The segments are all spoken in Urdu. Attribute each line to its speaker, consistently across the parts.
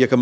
Speaker 1: 1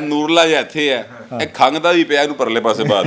Speaker 2: ਨੂਰਲਾ ਜਿਹਾ ਇੱਥੇ ਹੈ, ਇਹ ਖੰਗਦਾ ਵੀ ਪਿਆ, ਇਹਨੂੰ ਪਰਲੇ ਪਾਸੇ ਬਾਅਦ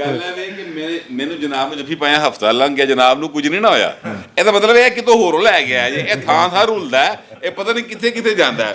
Speaker 2: ਗੱਲ ਹੈ ਕਿ ਮੈਨੂੰ ਜਨਾਬ ਨੂੰ ਜੱਫੀ ਪਾਇਆ ਹਫਤਾ ਲੰਘ ਗਿਆ, ਜਨਾਬ ਨੂੰ ਕੁਝ ਨਹੀਂ ਨਾ ਹੋਇਆ। ਇਹਦਾ ਮਤਲਬ ਇਹ ਕਿਤੋਂ ਹੋਰੋਂ ਲੈ ਗਿਆ ਜੀ, ਇਹ ਥਾਂ ਥਾਂ ਰੁਲਦਾ, ਇਹ ਪਤਾ ਨਹੀਂ ਕਿੱਥੇ ਕਿੱਥੇ ਜਾਂਦਾ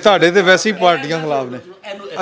Speaker 1: ਤੁਹਾਡੇ ਤੇ ਵੈਸੇ ਹੀ ਪਾਰਟੀਆਂ ਖਿਲਾਫ ਨੇ।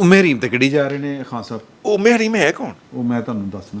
Speaker 1: ਉਮਰ ਹੀਮ ਤੇ ਕਿਹੜੀ ਜਾ ਰਹੇ ਨੇ ਖਾਨ ਸਾਹਿਬ?
Speaker 3: ਉਹ ਮਹਿਰੀਮ ਹੈ ਕੌਣ?
Speaker 1: ਉਹ ਮੈਂ ਤੁਹਾਨੂੰ ਦੱਸਣਾ।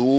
Speaker 3: 2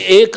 Speaker 4: 1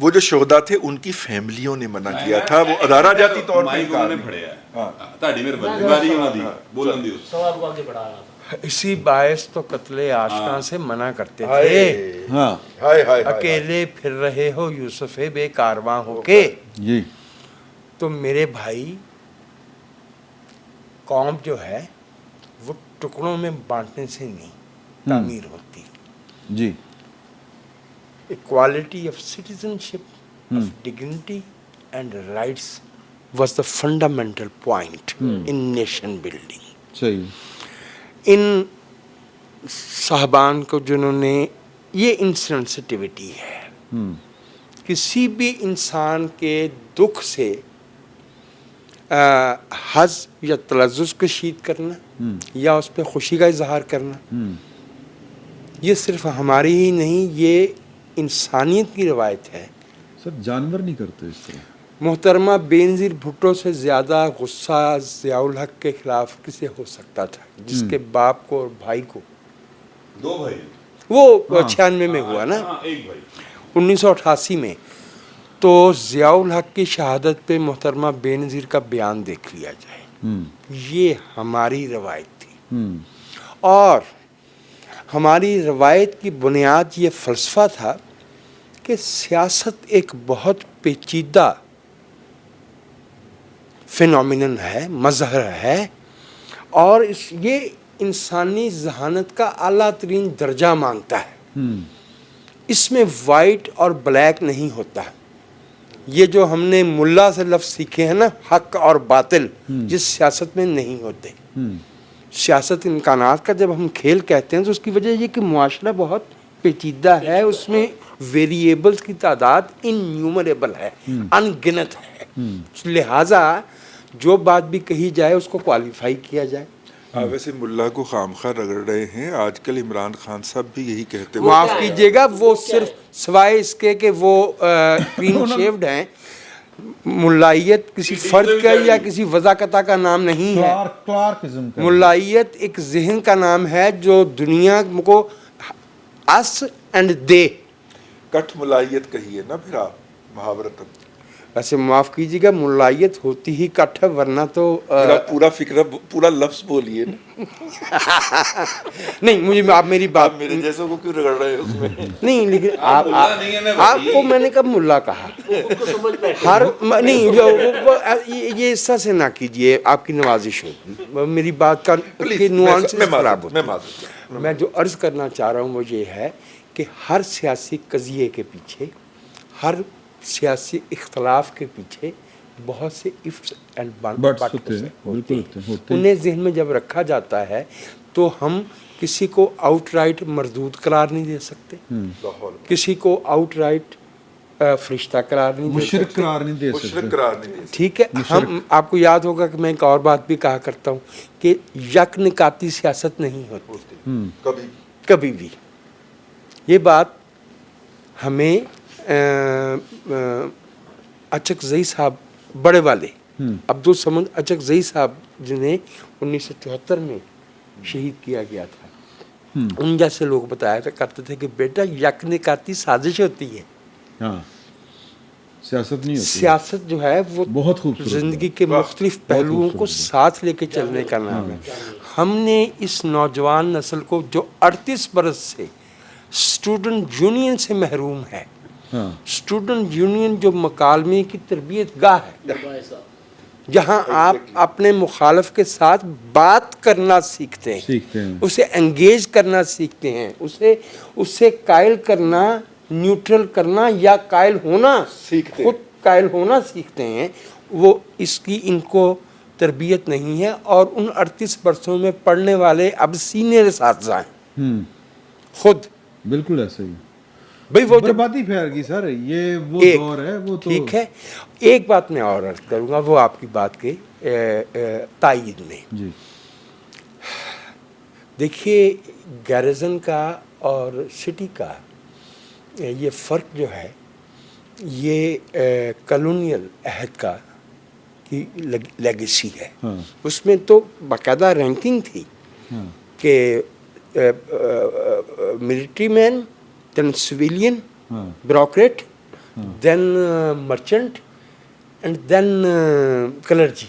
Speaker 3: وہ جو شہدا تھے ان کی فیملیوں نے منع کیا تھا, وہ ادارہ جاتی طور پہ
Speaker 2: مائک نے پڑھیا تہاڈی مہربانی باری انہاں دی بولن دی.
Speaker 4: سوال کو آگے بڑھا رہا تھا.
Speaker 5: اسی باعث تو قتل عاشقاں سے منع کرتے تھے.
Speaker 1: ہاں
Speaker 5: اکیلے پھر رہے ہو یوسف بے کارواں ہو کے.
Speaker 1: جی
Speaker 5: تو میرے بھائی قوم جو ہے وہ ٹکڑوں میں بانٹنے سے نہیں تعمیر ہوتی.
Speaker 1: جی
Speaker 5: Equality of citizenship, of dignity and rights was the fundamental point in nation building.
Speaker 1: صحیح.
Speaker 5: ان صاحبان کو جنہوں نے یہ انسینسٹیوٹی ہے کسی بھی انسان کے دکھ سے حظ یا تلذذ کشید کرنا یا اس پہ خوشی کا اظہار کرنا, یہ صرف ہماری ہی نہیں, یہ انسانیت کی روایت ہے.
Speaker 1: سر جانور نہیں کرتے اس طرح.
Speaker 5: محترمہ بینظیر بھٹو سے زیادہ غصہ ضیاء الحق کے خلاف کسے ہو سکتا تھا, جس کے باپ کو اور بھائی کو,
Speaker 2: 2 بھائی,
Speaker 5: وہ 96 میں ہوا نا,
Speaker 2: 1 بھائی
Speaker 5: 1988 میں. تو ضیاء الحق کی شہادت پہ محترمہ بینظیر کا بیان دیکھ لیا جائے. یہ ہماری روایت تھی, اور ہماری روایت کی بنیاد یہ فلسفہ تھا کہ سیاست ایک بہت پیچیدہ فینومینن ہے, مظہر ہے, اور یہ انسانی ذہانت کا اعلیٰ ترین درجہ مانگتا ہے. اس میں وائٹ اور بلیک نہیں ہوتا. یہ جو ہم نے ملا سے لفظ سیکھے ہیں نا, حق اور باطل, جس سیاست میں نہیں ہوتے. سیاست امکانات کا جب ہم کھیل کہتے ہیں تو اس کی وجہ یہ کہ معاشرہ بہت پیچیدہ ہے, اس میں ویریبلز کی تعداد انیومریبل ہے, ان گنت ہے. لہٰذا جو بات بھی کہی جائے اس کو کوالیفائی کیا جائے.
Speaker 3: ویسے ملا کو خامخواہ رگڑ رہے ہیں آج کل. عمران خان صاحب بھی یہی کہتے ہیں.
Speaker 5: معاف کیجیے گا, وہ صرف سوائے اس کے کہ وہ کلین شیوڈ ہیں, ملائیت کسی فرد کا یا کسی وضاقتہ کا نام نہیں ہے.
Speaker 1: کلارکزم کا
Speaker 5: ملائیت ایک ذہن کا نام ہے جو دنیا کو اس اینڈ دے.
Speaker 3: کٹ ملائیت کہی ہے نا پھر آپ محاورتن.
Speaker 5: ویسے معاف کیجیے گا, ملائیت ہوتی ہی کٹ ہے, ورنہ تو
Speaker 3: پورا فکر پورا لفظ بولیے نا.
Speaker 5: نہیں, مجھے آپ میری بات,
Speaker 3: میرے جیسوں کو کیوں رگڑ رہے ہیں اس میں.
Speaker 5: نہیں لیکن آپ کو میں نے کب ملا کہا؟ ہر نہیں, یہ حصہ سے نہ کیجیے, آپ کی نوازش ہوگی. میری بات کا نوانس خراب ہوتا ہے. میں جو عرض کرنا چاہ رہا ہوں وہ یہ ہے کہ ہر سیاسی قضیے کے پیچھے, ہر سیاسی اختلاف کے پیچھے بہت سے ifs and buts ہوتے ہیں. انہیں ذہن میں جب رکھا جاتا ہے تو ہم کسی کو آؤٹ رائٹ مردود قرار نہیں دے سکتے, کسی کو آؤٹ رائٹ فرشتہ قرار نہیں دے سکتے,
Speaker 1: مشرک قرار نہیں دے سکتے.
Speaker 5: ٹھیک ہے. ہم آپ کو یاد ہوگا کہ میں ایک اور بات بھی کہا کرتا ہوں کہ یک نکاتی سیاست نہیں ہوتی کبھی بھی. یہ بات ہمیں اچکزئی صاحب, بڑے والے عبدالصمد اچکزئی صاحب جنہیں 1974 میں شہید کیا گیا تھا, ان جیسے لوگ بتایا کرتے تھے کہ بیٹا یک نکاتی سازش ہوتی ہے,
Speaker 1: سیاست نہیں ہوتی.
Speaker 5: سیاست جو ہے وہ
Speaker 1: بہت خوبصورت
Speaker 5: زندگی کے مختلف پہلوؤں کو ساتھ لے کے چلنے کا نام ہے. ہم نے اس نوجوان نسل کو جو 38 برس سے اسٹوڈنٹ یونین سے محروم ہے, اسٹوڈنٹ یونین جو مکالمے کی تربیت گاہ ہے, جہاں آپ اپنے مخالف کے ساتھ بات کرنا سیکھتے ہیں, اسے انگیج کرنا سیکھتے ہیں, اسے قائل کرنا, نیوٹرل کرنا یا قائل ہونا سیکھتے, خود قائل ہونا سیکھتے ہیں. وہ اس کی ان کو تربیت نہیں ہے, اور ان 38 برسوں میں پڑھنے والے اب سینئر اساتذہ ہیں خود.
Speaker 1: بالکل ایسا ہی
Speaker 5: بھئی وہ
Speaker 1: بربادی پھیل گئی سر, یہ وہ دور ہے. وہ تو
Speaker 5: ٹھیک ہے. ایک بات میں اور عرض کروں گا, وہ آپ کی بات کے تائید میں.
Speaker 1: جی
Speaker 5: دیکھیے, گیرزن کا اور سٹی کا یہ فرق جو ہے یہ کالونیل عہد کا کی لیگیسی ہے. اس میں تو باقاعدہ رینکنگ تھی کہ military main, then civilian, bureaucrat, then merchant, and then clergy.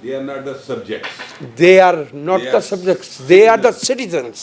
Speaker 2: They are not the subjects.
Speaker 5: they are not the subjects, they are the citizens.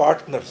Speaker 3: partners.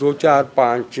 Speaker 5: 2, 4, 5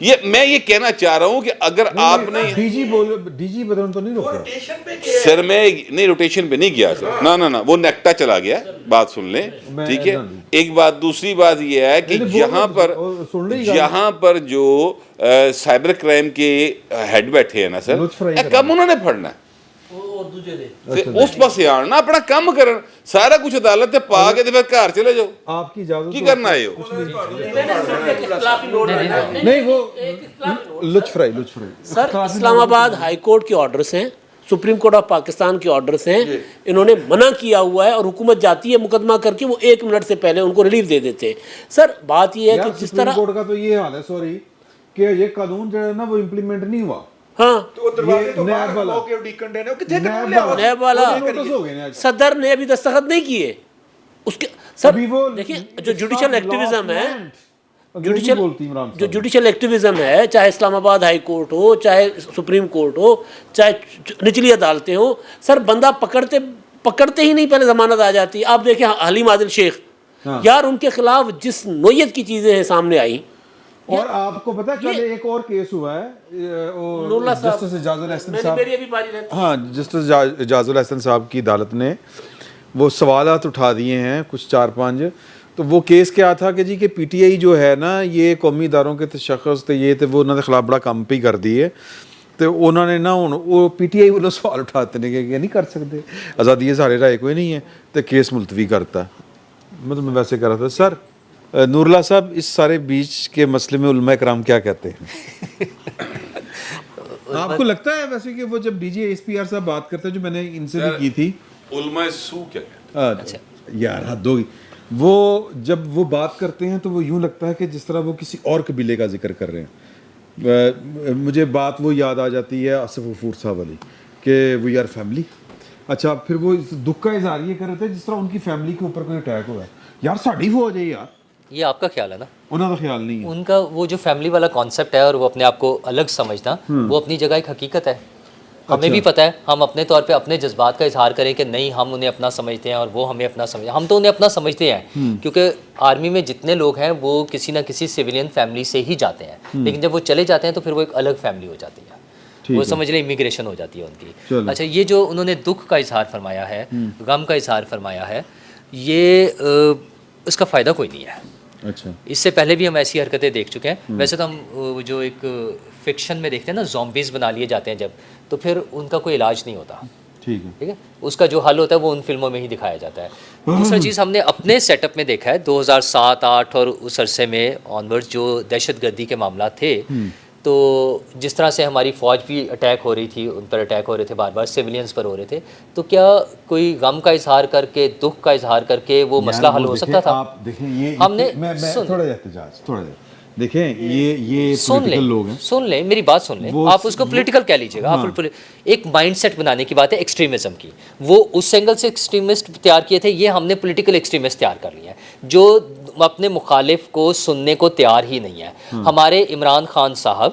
Speaker 2: یہ میں یہ کہنا چاہ رہا ہوں کہ اگر آپ نے
Speaker 1: ڈی جی بدلن تو نہیں روکا
Speaker 2: سر میں نہیں روٹیشن پہ نہیں گیا سر، نہ وہ نیکٹا چلا گیا، بات سن لیں ٹھیک ہے. ایک بات، دوسری بات یہ ہے کہ یہاں پر جو سائبر کرائم کے ہیڈ بیٹھے ہیں نا سر، کم انہوں نے پڑھنا ہے، اس پاس آنا اپنا کام کرن، سارا کچھ عدالت تے پا کے پھر گھر چلے جاؤ.
Speaker 1: آپ کی اجازت
Speaker 2: کی کرنا ہے
Speaker 1: نہیں، وہ لطف رائی
Speaker 4: سر اسلام آباد ہائی کورٹ کے آرڈرز ہیں، سپریم کورٹ آف پاکستان کے آرڈرز ہیں، انہوں نے منع کیا ہوا ہے اور حکومت جاتی ہے مقدمہ کر کے، وہ 1 منٹ سے پہلے ان کو ریلیف دے دیتے ہیں. سر بات یہ ہے کہ جس طرح
Speaker 1: کورٹ کا تو یہ حال ہے، سوری، کہ یہ قانون جو ہے نا وہ امپلیمنٹ نہیں ہوا.
Speaker 4: ہاں
Speaker 5: نیب
Speaker 4: والا صدر نے ابھی دستخط نہیں کیے اس کے. سر دیکھیں جو جوڈیشل ایکٹیویزم ہے، جو جوڈیشل ایکٹیویزم ہے، چاہے اسلام آباد ہائی کورٹ ہو، چاہے سپریم کورٹ ہو، چاہے نچلی عدالتیں ہوں، سر بندہ پکڑتے ہی نہیں پہلے ضمانت آ جاتی. آپ دیکھیں حلیم عادل شیخ، یار ان کے خلاف جس نوعیت کی چیزیں ہیں سامنے آئیں.
Speaker 1: اور آپ کو پتا کل ایک اور کیس ہوا ہے، جسٹس اعجاز الحسن صاحب، ہاں جسٹس اعجاز الحسن صاحب کی عدالت نے وہ سوالات اٹھا دیے ہیں کچھ 4-5. تو وہ کیس کیا تھا کہ جی کہ پی ٹی آئی جو ہے نا، یہ قومی اداروں کے تشخص تے یہ تے وہ انہوں نے خلاف بڑا کم پہ کر دیے. تو انہوں نے نا وہ پی ٹی آئی والوں سوال اٹھاتے ہیں کہ نہیں کر سکتے، آزادی سارے رائے کوئی نہیں ہے، تو کیس ملتوی کرتا. مطلب میں ویسے کر رہا تھا. سر نور اللہ صاحب، اس سارے بیچ کے مسئلے میں علماء کرام کیا کہتے ہیں؟ آپ کو لگتا ہے ویسے کہ وہ جب D G S P R صاحب بات کرتے ہیں، جو میں نے ان سے بھی کی تھی،
Speaker 2: علماء سو کیا کہتے ہیں
Speaker 1: یار حد ہوگی، وہ جب وہ بات کرتے ہیں تو وہ یوں لگتا ہے کہ جس طرح وہ کسی اور قبیلے کا ذکر کر رہے ہیں. مجھے بات وہ یاد آ جاتی ہے آصف غفور صاحب والی کہ وی آر فیملی. اچھا پھر وہ دکھ کا اظہار یہ کر رہے تھے جس طرح ان کی فیملی کے اوپر کوئی اٹیک ہوا ہے. یار ساڑی وہ ہو جائے یار،
Speaker 6: یہ آپ کا خیال ہے نا،
Speaker 1: انہوں کا خیال نہیں ہے.
Speaker 6: ان کا وہ جو فیملی والا کانسیپٹ ہے اور وہ اپنے آپ کو الگ سمجھنا، وہ اپنی جگہ ایک حقیقت ہے. ہمیں بھی پتہ ہے، ہم اپنے طور پہ اپنے جذبات کا اظہار کریں کہ نہیں ہم انہیں اپنا سمجھتے ہیں اور وہ ہمیں اپنا سمجھتے ہیں. ہم تو انہیں اپنا سمجھتے ہیں کیونکہ آرمی میں جتنے لوگ ہیں وہ کسی نہ کسی سویلین فیملی سے ہی جاتے ہیں، لیکن جب وہ چلے جاتے ہیں تو پھر وہ ایک الگ فیملی ہو جاتی ہے، وہ سمجھ لیں امیگریشن ہو جاتی ہے ان کی. اچھا یہ جو انہوں نے دکھ کا اظہار فرمایا ہے، غم کا اظہار فرمایا ہے، یہ اس کا فائدہ کوئی نہیں ہے.
Speaker 1: اچھا
Speaker 6: اس سے پہلے بھی ہم ایسی حرکتیں دیکھ چکے ہیں. ویسے تو ہم جو ایک فکشن میں دیکھتے ہیں نا، زومبیز بنا لیے جاتے ہیں جب، تو پھر ان کا کوئی علاج نہیں ہوتا. ٹھیک ہے، اس کا جو حل ہوتا ہے وہ ان فلموں میں ہی دکھایا جاتا ہے. دوسرا چیز ہم نے اپنے سیٹ اپ میں دیکھا ہے 2007-8 اور اس عرصے میں آنورڈ جو دہشت گردی کے معاملات تھے، تو جس طرح سے ہماری فوج بھی اٹیک ہو رہی تھی، ان پر اٹیک ہو رہے تھے، بار بار سویلینز پر ہو رہے تھے، تو کیا کوئی غم کا اظہار کر کے، دکھ کا اظہار کر کے وہ مسئلہ حل ہو سکتا تھا؟ ہم نے
Speaker 1: تھوڑا احتجاج دیکھیں، یہ لوگ ہیں،
Speaker 6: سن لیں میری بات سن لیں، آپ اس کو پولیٹیکل کہہ لیجیے گا. آپ ایک مائنڈ سیٹ بنانے کی بات ہے ایکسٹریمزم کی، وہ اس اینگل سے ایکسٹریمسٹ تیار کیے تھے، یہ ہم نے پولیٹیکل ایکسٹریمسٹ تیار کر لیا ہے جو اپنے مخالف کو سننے کو تیار ہی نہیں ہے. ہمارے عمران خان صاحب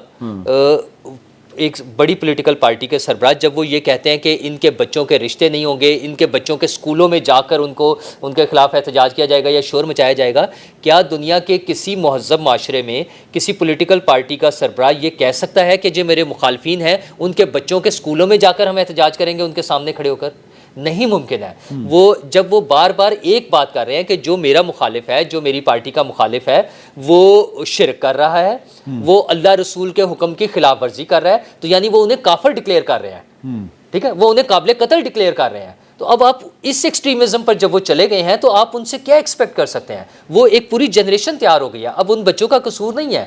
Speaker 6: ایک بڑی پولیٹیکل پارٹی کے سربراہ، جب وہ یہ کہتے ہیں کہ ان کے بچوں کے رشتے نہیں ہوں گے، ان کے بچوں کے اسکولوں میں جا کر ان کے خلاف احتجاج کیا جائے گا یا شور مچایا جائے گا، کیا دنیا کے کسی مہذب معاشرے میں کسی پولیٹیکل پارٹی کا سربراہ یہ کہہ سکتا ہے کہ جو میرے مخالفین ہیں ان کے بچوں کے اسکولوں میں جا کر ہم احتجاج کریں گے ان کے سامنے کھڑے ہو کر؟ نہیں ممکن ہے. جب وہ بار بار ایک بات کر رہے ہیں کہ جو میرا مخالف ہے، جو میری پارٹی کا مخالف ہے، وہ شرک کر رہا ہے، وہ اللہ رسول کے حکم کی خلاف ورزی کر رہا ہے، تو یعنی وہ انہیں کافر ڈکلیئر کر رہے ہیں. ٹھیک ہے، وہ انہیں قابل قتل ڈکلیئر کر رہے ہیں. تو اب آپ اس ایکسٹریمزم پر جب وہ چلے گئے ہیں تو آپ ان سے کیا ایکسپیکٹ کر سکتے ہیں؟ وہ ایک پوری جنریشن تیار ہو گئی ہے. اب ان بچوں کا قصور نہیں ہے،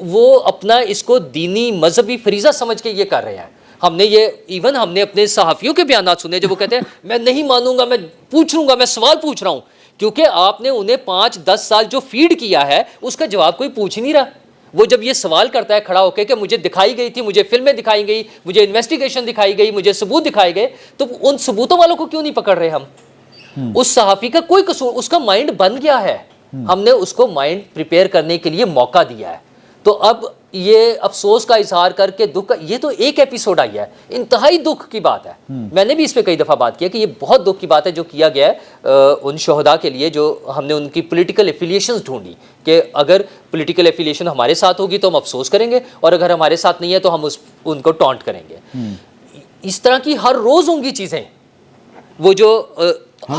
Speaker 6: وہ اپنا اس کو دینی مذہبی فریضہ سمجھ کے یہ کر رہے ہیں. ہم نے اپنے صحافیوں کے بیانات سنے جب وہ کہتے ہیں میں نہیں مانوں گا، میں پوچھ لوں گا، میں سوال پوچھ رہا ہوں، کیونکہ آپ نے انہیں 5-10 سال جو فیڈ کیا ہے اس کا جواب کوئی پوچھ ہی نہیں رہا. وہ جب یہ سوال کرتا ہے کھڑا ہو کے کہ مجھے دکھائی گئی تھی، مجھے فلمیں دکھائی گئی، مجھے انویسٹیگیشن دکھائی گئی، مجھے ثبوت دکھائے گئے، تو ان ثبوتوں والوں کو کیوں نہیں پکڑ رہے ہم؟ اس صحافی کا کوئی قصور، اس کا مائنڈ بن گیا ہے، ہم نے اس کو مائنڈ پریپیئر کرنے کے لیے موقع دیا ہے. تو اب یہ افسوس کا اظہار کر کے دکھ کا، یہ تو ایک ایپیسوڈ آئی ہے، انتہائی دکھ کی بات ہے. میں نے بھی اس پہ کئی دفعہ بات کی ہے کہ یہ بہت دکھ کی بات ہے جو کیا گیا ہے ان شہداء کے لیے، جو ہم نے ان کی پولیٹیکل ایفیلیشنز ڈھونڈی کہ اگر پولیٹیکل ایفیلیشن ہمارے ساتھ ہوگی تو ہم افسوس کریں گے، اور اگر ہمارے ساتھ نہیں ہے تو ہم ان کو ٹانٹ کریں گے. اس طرح کی ہر روز ہوں گی چیزیں. وہ جو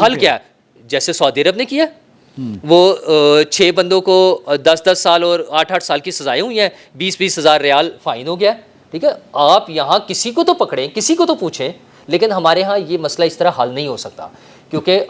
Speaker 6: حل کیا ہے، جیسے سعودی عرب نے کیا، وہ 6 بندوں کو 10 سال اور 8 سال کی سزائیں ہوئی ہیں، 20 ہزار ریال فائن ہو گیا. ٹھیک ہے، آپ یہاں کسی کو تو پکڑیں، کسی کو تو پوچھیں، لیکن ہمارے ہاں یہ مسئلہ اس طرح حل نہیں ہو سکتا. کیونکہ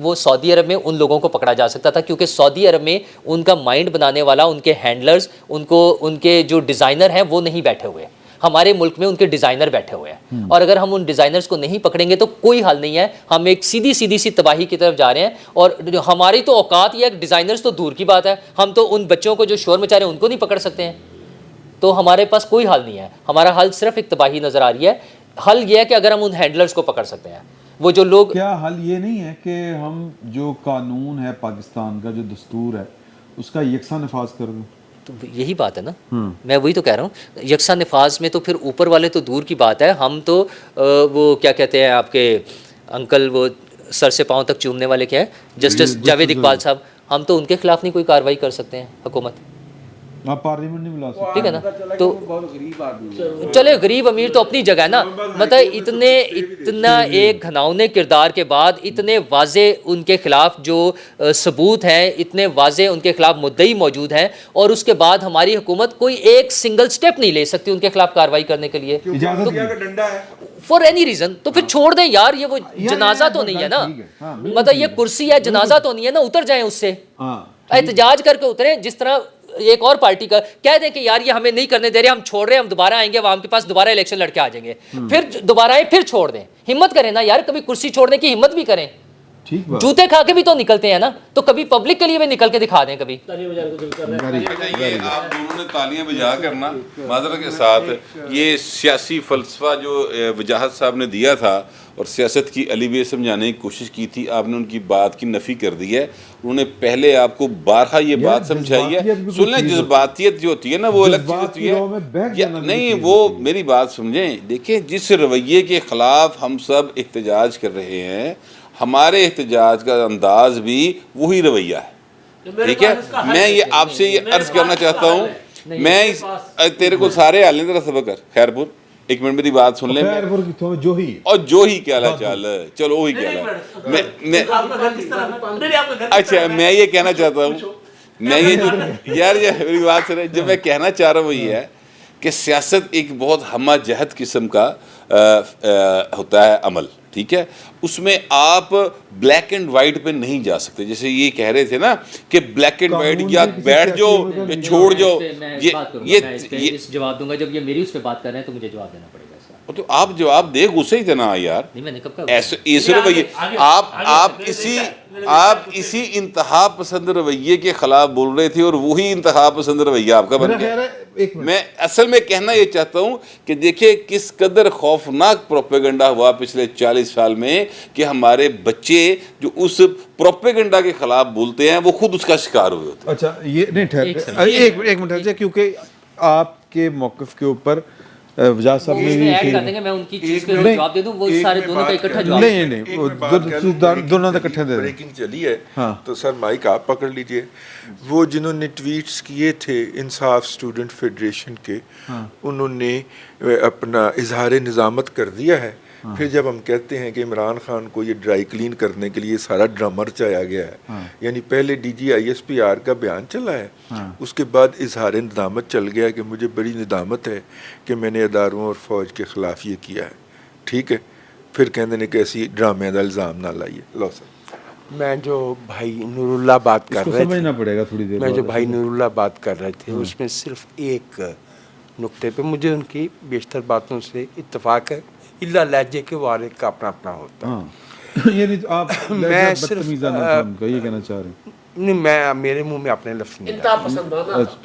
Speaker 6: وہ سعودی عرب میں ان لوگوں کو پکڑا جا سکتا تھا، کیونکہ سعودی عرب میں ان کا مائنڈ بنانے والا، ان کے ہینڈلرز، ان کے جو ڈیزائنر ہیں وہ نہیں بیٹھے ہوئے. ہمارے ملک میں ان کے ڈیزائنر بیٹھے ہوئے ہیں، اور اگر ہم ان ڈیزائنرز کو نہیں پکڑیں گے تو کوئی حل نہیں ہے. ہم ایک سیدھی سی تباہی کی طرف جا رہے ہیں، اور ہماری تو اوقات یہ ڈیزائنرز تو دور کی بات ہے، ہم تو ان بچوں کو جو شور مچا رہے ہیں ان کو نہیں پکڑ سکتے ہیں. تو ہمارے پاس کوئی حل نہیں ہے، ہمارا حل صرف ایک تباہی نظر آ رہی ہے. حل یہ ہے کہ اگر ہم ان ہینڈلرز کو پکڑ سکتے ہیں، وہ جو لوگ،
Speaker 1: کیا حل یہ نہیں ہے کہ ہم جو قانون ہے پاکستان کا، جو دستور ہے، اس کا یکساں نفاذ کر دیں؟
Speaker 6: تو یہی بات ہے نا، میں وہی تو کہہ رہا ہوں. یکساں نفاذ میں تو پھر اوپر والے تو دور کی بات ہے، ہم تو وہ کیا کہتے ہیں آپ کے انکل، وہ سر سے پاؤں تک چومنے والے، کیا ہے، جسٹس جاوید اقبال صاحب، ہم تو ان کے خلاف نہیں کوئی کارروائی کر سکتے ہیں حکومت.
Speaker 1: آپ پارلیمنٹ نہیں بلا سکتے.
Speaker 6: ٹھیک ہے نا، تو چلے غریب امیر تو اپنی جگہ ہے نا. مطلب اتنا ایک گھناؤنے کردار کے بعد اتنے واضح ان کے خلاف جو ثبوت ہیں، اتنے واضح ان کے خلاف مدعی موجود ہیں، اور اس کے بعد ہماری حکومت کوئی ایک سنگل سٹیپ نہیں لے سکتی ان کے خلاف کارروائی کرنے کے لیے فار اینی ریزن. تو پھر چھوڑ دیں یار، یہ وہ جنازہ تو نہیں ہے نا، مطلب یہ کرسی ہے، جنازہ تو نہیں ہے نا، اتر جائیں اس سے، احتجاج کر کے اتریں. جس طرح ایک اور پارٹی کا کہہ دیں کہ یار یہ ہمیں نہیں کرنے دے رہے، ہم چھوڑ رہے ہیں، ہم دوبارہ آئیں گے عوام کے پاس، دوبارہ الیکشن لڑ کے آ جائیں گے، پھر دوبارہ آئیں، پھر چھوڑ دیں. ہمت کریں نا یار، کبھی کرسی چھوڑنے کی ہمت بھی کریں. جوتے کھا کے بھی تو نکلتے ہیں نا، تو کبھی پبلک کے لیے بھی نکل کے دکھا دیں. کبھی
Speaker 2: آپ دونوں نے تالیاں بجا کرنا معذرت کے ساتھ، یہ سیاسی فلسفہ جو وجاہت صاحب نے دیا تھا اور سیاست کی علی سمجھانے کی کوشش کی تھی، آپ نے ان کی بات کی نفی کر دی ہے. انہوں نے پہلے آپ کو بارہا یہ بات سمجھائی ہے. سن لیں، جذباتیت جو ہوتی ہے نا وہ الگ چیز ہوتی ہے. نہیں، وہ میری بات سمجھیں. دیکھیں، جس رویے کے خلاف ہم سب احتجاج کر رہے ہیں، ہمارے احتجاج کا انداز بھی وہی رویہ ہے. ٹھیک ہے، میں یہ آپ سے یہ عرض کرنا چاہتا ہوں، میں تیرے کو سارے حال نہیں ذرا صبر کر. خیرپور، ایک منٹ میری بات سن لیں. اور جو ہی کیا چال، چلو وہی کیا اچھا، میں یہ کہنا چاہتا ہوں، میں یہ جو یار میری بات سنیں، جو میں کہنا چاہ رہا ہوں وہ یہ ہے کہ سیاست ایک بہت ہمہ جہت قسم کا ہوتا ہے عمل. ٹھیک ہے، اس میں آپ بلیک اینڈ وائٹ پہ نہیں جا سکتے. جیسے یہ کہہ رہے تھے نا کہ بلیک اینڈ وائٹ یا بیٹھ جاؤ یا چھوڑ جاؤ. یہ
Speaker 6: جواب دوں گا جب یہ میری اس پہ بات کر رہے ہیں تو مجھے جواب دینا پڑے گا.
Speaker 2: تو آپ جواب دے، غصے ہی تھے نا یار. ایسے اس رویے آپ اسی انتہا پسند رویے کے خلاف بول رہے تھے، اور وہی انتہا پسند رویہ آپ کا بن گیا. میں اصل میں کہنا یہ چاہتا ہوں کہ دیکھیں کس قدر خوفناک پروپیگنڈا ہوا پچھلے 40 سال میں، کہ ہمارے بچے جو اس پروپیگنڈا کے خلاف بولتے ہیں وہ خود اس کا شکار ہوئے ہوتے ہیں.
Speaker 1: اچھا، یہ نہیں ٹھہر ایک منٹ، کیونکہ آپ کے موقف کے اوپر وجاہت صاحب نے بھی
Speaker 6: ایڈ کر دیں گے، میں ان کی چیز کے جواب دے دوں، وہ سارے دونوں کا اکٹھا جواب.
Speaker 1: نہیں، دونوں کا اکٹھا دے دیں.
Speaker 3: بریکنگ چلی ہے تو سر مائک آپ پکڑ لیجئے. وہ جنہوں نے ٹویٹس کیے تھے انصاف اسٹوڈنٹ فیڈریشن کے، انہوں نے اپنا اظہار نظامت کر دیا ہے. پھر جب ہم کہتے ہیں کہ عمران خان کو یہ ڈرائی کلین کرنے کے لیے سارا ڈرامہ رچایا گیا ہے، یعنی پہلے D G I S P R کا بیان چلا ہے، اس کے بعد اظہار ندامت چل گیا کہ مجھے بڑی ندامت ہے کہ میں نے اداروں اور فوج کے خلاف یہ کیا ہے. ٹھیک ہے، پھر کہتے ہیں کہ ایسی ڈرامے کا الزام نہ لائیے. لو سر،
Speaker 5: میں جو بھائی نور اللہ بات کر رہے
Speaker 1: سمجھنا پڑے گا تھوڑی دیر.
Speaker 5: میں جو بھائی نور اللہ بات کر رہے تھے اس میں صرف ایک نقطے پہ مجھے ان کی بیشتر باتوں سے اتفاق ہے، اللہ لہجے کے وارد کا اپنا اپنا ہوتا ہے.
Speaker 1: یعنی آپ
Speaker 5: میں صرف
Speaker 1: یہ کہنا چاہ رہے ہیں؟
Speaker 5: نہیں، میں میرے منہ میں اپنے لفظ نہیں.
Speaker 1: اچھا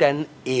Speaker 5: 10A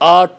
Speaker 4: 8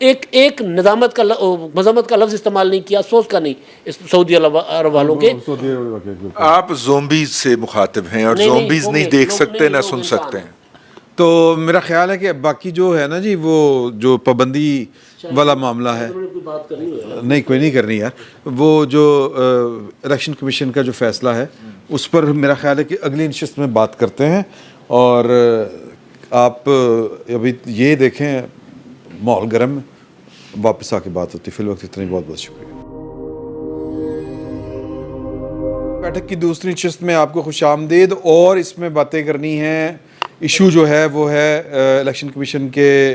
Speaker 4: ایک ندامت کا مذمت کا لفظ استعمال نہیں کیا، افسوس کا نہیں اس سعودی عرب والوں کے.
Speaker 3: آپ زومبیز سے مخاطب ہیں اور زومبیز نہیں دیکھ سکتے نہ سن سکتے ہیں.
Speaker 1: تو میرا خیال ہے کہ باقی جو ہے نا جی وہ جو پابندی والا معاملہ ہے، نہیں کوئی نہیں کرنی یار، وہ جو الیکشن کمیشن کا جو فیصلہ ہے اس پر میرا خیال ہے کہ اگلی نشست میں بات کرتے ہیں. اور آپ ابھی یہ دیکھیں ماحول گرم، واپس آ کے بات ہوتی. فی الوقت اتنا ہی، بہت بہت شکریہ. بیٹھک کی دوسری نشست میں آپ کو خوش آمدید. اور اس میں باتیں کرنی ہیں، ایشو جو ہے وہ ہے الیکشن کمیشن کے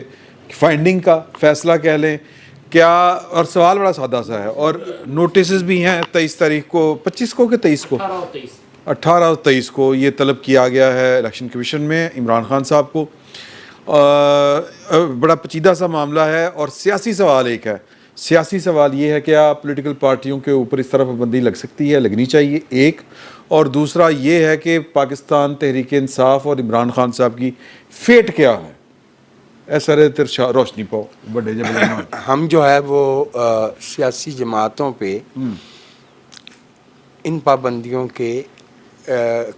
Speaker 1: فائنڈنگ کا فیصلہ کہہ لیں کیا. اور سوال بڑا سادہ سا ہے، اور نوٹسز بھی ہیں 23 تاریخ کو، 25 کو کہ 23 کو، 18 اور 23 کو یہ طلب کیا گیا ہے الیکشن کمیشن میں عمران خان صاحب کو. بڑا پیچیدہ سا معاملہ ہے اور سیاسی سوال ایک ہے. سیاسی سوال یہ ہے کہ کیا پولیٹیکل پارٹیوں کے اوپر اس طرح پابندی لگ سکتی ہے، لگنی چاہیے ایک. اور دوسرا یہ ہے کہ پاکستان تحریک انصاف اور عمران خان صاحب کی فیٹ کیا ہے. ایسا رہے روشنی پاؤ بڑے جب
Speaker 5: ہم جو ہے وہ سیاسی جماعتوں پہ ان پابندیوں کے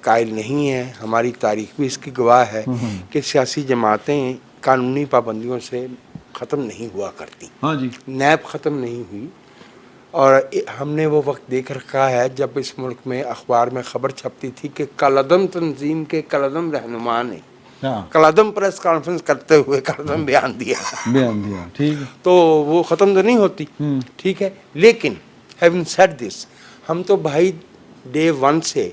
Speaker 5: قائل نہیں ہیں. ہماری تاریخ بھی اس کی گواہ ہے کہ سیاسی جماعتیں قانونی پابندیوں سے ختم نہیں ہوا کرتی.
Speaker 1: ہاں جی،
Speaker 5: نیب ختم نہیں ہوئی. اور ہم نے وہ وقت دیکھ رکھا ہے جب اس ملک میں اخبار میں خبر چھپتی تھی کہ کالعدم تنظیم کے کالعدم رہنما نے کالعدم پریس کانفرنس کرتے ہوئے کالعدم بیان دیا.
Speaker 1: ٹھیک ہے.
Speaker 5: تو وہ ختم تو نہیں ہوتی، ٹھیک ہے. لیکن ہیونگ سیڈ دس، ہم تو بھائی ڈے ون سے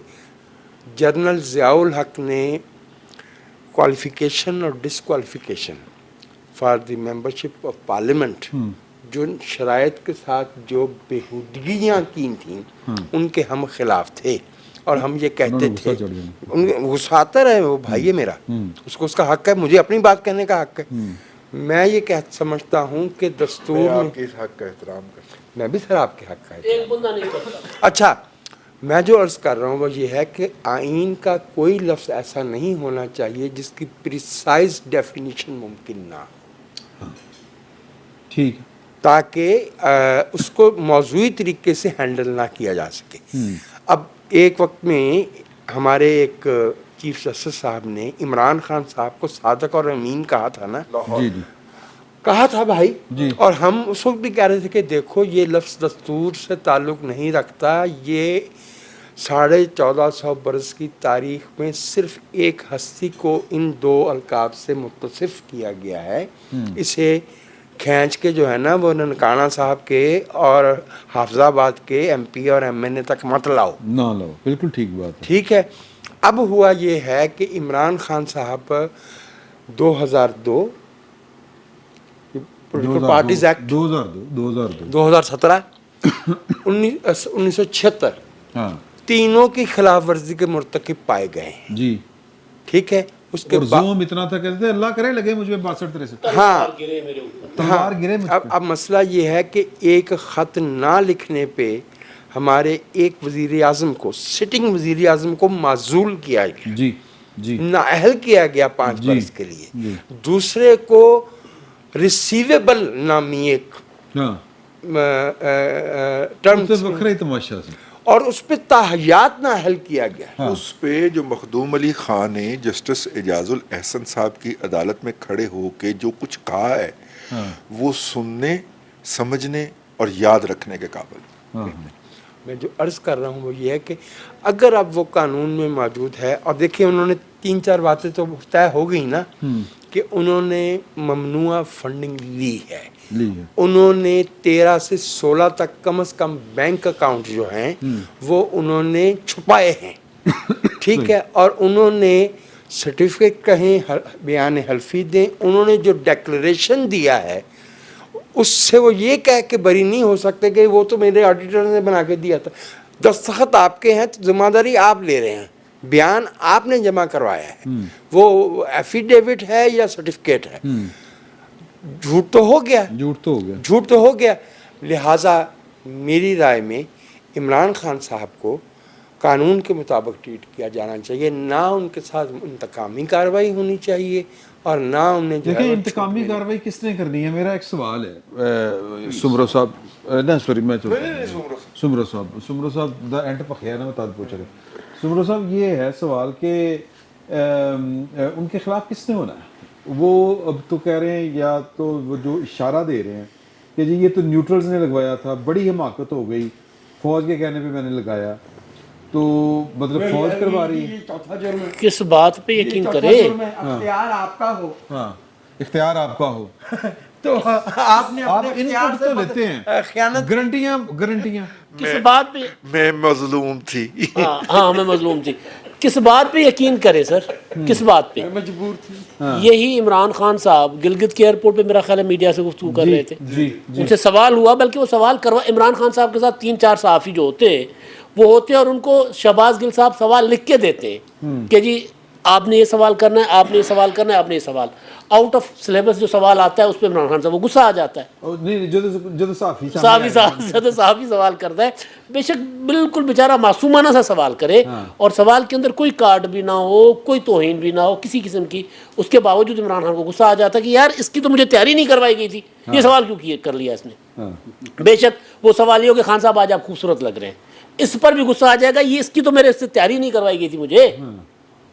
Speaker 5: جنرل ضیاء الحق نے کوالیفیکیشن اور disqualification for the membership of parliament, جو شرائط کے ساتھ جو بےہودگیاں کی تھیں ان کے ہم خلاف تھے. اور ہم یہ کہتے تھے، غصہ آتا رہے، وہ بھائی ہے میرا، اس کو اس کا حق ہے، مجھے اپنی بات کہنے کا حق ہے. میں یہ سمجھتا ہوں کہ دستور میں
Speaker 3: آپ کے حق کا احترام کرتا ہوں.
Speaker 5: میں بھی سر آپ کے حق کا احترام. اچھا، میں جو عرض کر رہا ہوں وہ یہ ہے کہ آئین کا کوئی لفظ ایسا نہیں ہونا چاہیے جس کی پریسائز ڈیفینیشن ممکن نہ،
Speaker 1: ٹھیک ہے،
Speaker 5: تاکہ اس کو موضوعی طریقے سے ہینڈل نہ کیا جا سکے. اب ایک وقت میں ہمارے ایک چیف جسٹس صاحب نے عمران خان صاحب کو صادق اور امین کہا تھا نا،
Speaker 1: جی جی
Speaker 5: کہا تھا بھائی. اور ہم اس وقت بھی کہہ رہے تھے کہ دیکھو یہ لفظ دستور سے تعلق نہیں رکھتا، یہ 1450 برس کی تاریخ میں صرف ایک ہستی کو ان دو القاب سے متصف کیا گیا ہے. اسے کھینچ کے جو ہے نا وہ ننکانہ صاحب کے اور حافظ آباد کے ایم پی اور ایم این اے تک مت لاؤ،
Speaker 1: نہ لاؤ. بالکل ٹھیک بات ہے.
Speaker 5: ٹھیک ہے. اب ہوا یہ ہے کہ عمران خان صاحب 2002 پولیٹیکل پارٹیز ایکٹ 2017 1976 تینوں کی خلاف ورزی کے مرتکب پائے گئے ہیں.
Speaker 1: جی
Speaker 5: ٹھیک ہے. اس کے
Speaker 1: زوم اتنا تھا کہتے تھے اللہ کرے لگے مجھ پہ 62-63.
Speaker 5: ہاں
Speaker 1: تلوار گرے مجھ پہ.
Speaker 5: اب مسئلہ یہ ہے کہ ایک خط نہ لکھنے پہ ہمارے ایک وزیر اعظم کو، سٹنگ وزیر اعظم کو معزول کیا گیا،
Speaker 1: جی جی
Speaker 5: نااہل کیا گیا 5 برس کے لیے. دوسرے کو ریسیویبل نامی ایک ٹرم
Speaker 1: وکھرا تماشا سے،
Speaker 5: اور اس پہ تاحیات نااہل کیا گیا.
Speaker 3: اس پہ جو مخدوم علی خان نے جسٹس اعجاز الاحسن صاحب کی عدالت میں کھڑے ہو کے جو کچھ کہا ہے وہ سننے، سمجھنے اور یاد رکھنے کے قابل.
Speaker 5: میں جو عرض کر رہا ہوں وہ یہ ہے کہ اگر اب وہ قانون میں موجود ہے، اور دیکھیں انہوں نے 3-4 باتیں تو طے ہو گئی نا، کہ انہوں نے ممنوع فنڈنگ لی ہے، انہوں نے 13 سے 16 تک کم از کم بینک اکاؤنٹ جو ہیں وہ انہوں نے چھپائے ہیں. ٹھیک ہے. اور انہوں نے سرٹیفکیٹ کہیں، بیان حلفی دیں، انہوں نے جو ڈیکلریشن دیا ہے اس سے وہ یہ کہہ کے بری نہیں ہو سکتے کہ وہ تو میرے آڈیٹر نے بنا کے دیا تھا. دستخط آپ کے ہیں تو ذمہ داری آپ لے رہے ہیں، بیان آپ نے جمع کروایا ہے، وہ ایفیڈیوٹ ہے یا سرٹیفکیٹ ہے. جھوٹ تو ہو گیا، جھوٹ تو ہو گیا. لہٰذا میری رائے میں عمران خان صاحب کو قانون کے مطابق ٹریٹ کیا جانا چاہیے، نہ ان کے ساتھ انتقامی کارروائی ہونی چاہیے اور نہ انہیں جو
Speaker 1: دیکھیں
Speaker 5: ہے
Speaker 1: انتقامی کارروائی کس نے کرنی ہے. میرا ایک سوال ہے سمرو صاحب نہ سوری میں سمرو صاحب دا اینڈ پخیا نا بتا پوچھ رہے سمرو صاحب یہ ہے سوال کہ ان کے خلاف کس نے ہونا ہے. وہ اب تو کہہ رہے ہیں یا تو وہ جو اشارہ دے رہے ہیں کہ جی یہ تو نیوٹرلز نے لگوایا تھا, بڑی حماقت ہو گئی, فوج کے کہنے پہ میں نے لگایا, تو مطلب فوج کروا رہی ہے.
Speaker 4: کس بات پہ یقین کرے,
Speaker 5: اختیار آپ کا ہو,
Speaker 1: ہاں اختیار آپ کا ہو
Speaker 5: تو آپ نے
Speaker 1: آپ
Speaker 5: اپنے
Speaker 1: ان
Speaker 5: اختیار
Speaker 1: پٹ تو لیتے ہیں,
Speaker 5: خیانت
Speaker 1: گارنٹیاں
Speaker 4: کس بات پہ,
Speaker 3: میں مظلوم تھی.
Speaker 4: ہاں میں مظلوم تھی. کس بات پہ یقین کرے سر, کس بات پہ؟
Speaker 5: مجبور تھی.
Speaker 4: یہی عمران خان صاحب گلگت کے ایئرپورٹ پہ میرا خیال ہے میڈیا سے گفتگو کر رہے تھے, ان سے سوال ہوا, بلکہ وہ سوال کروا عمران خان صاحب کے ساتھ 3-4 صحافی جو ہوتے ہیں وہ ہوتے ہیں اور ان کو شہباز گل صاحب سوال لکھ کے دیتے ہیں کہ جی آپ نے یہ سوال کرنا ہے, آپ نے یہ سوال کرنا ہے, آپ نے یہ سوال آؤٹ آف سلیبس جو سوال آتا ہے اس پہ عمران خان صاحب وہ غصہ آ جاتا ہے.
Speaker 1: نہیں جو صحافی
Speaker 4: صحافی سوال کرتا ہے, بے شک بالکل بیچارہ معصومانہ سا سوال کرے اور سوال کے اندر کوئی کارڈ بھی نہ ہو, کوئی توہین بھی نہ ہو کسی قسم کی, اس کے باوجود عمران خان کو غصہ آ جاتا ہے کہ یار اس کی تو مجھے تیاری نہیں کروائی گئی تھی, یہ سوال کیوں کر لیا اس نے. بے شک وہ سوال یہ ہو کہ خان صاحب آج آپ خوبصورت لگ رہے ہیں, اس پر بھی غصہ آ جائے گا, یہ اس کی تو میرے سے تیاری نہیں کروائی گئی تھی مجھے.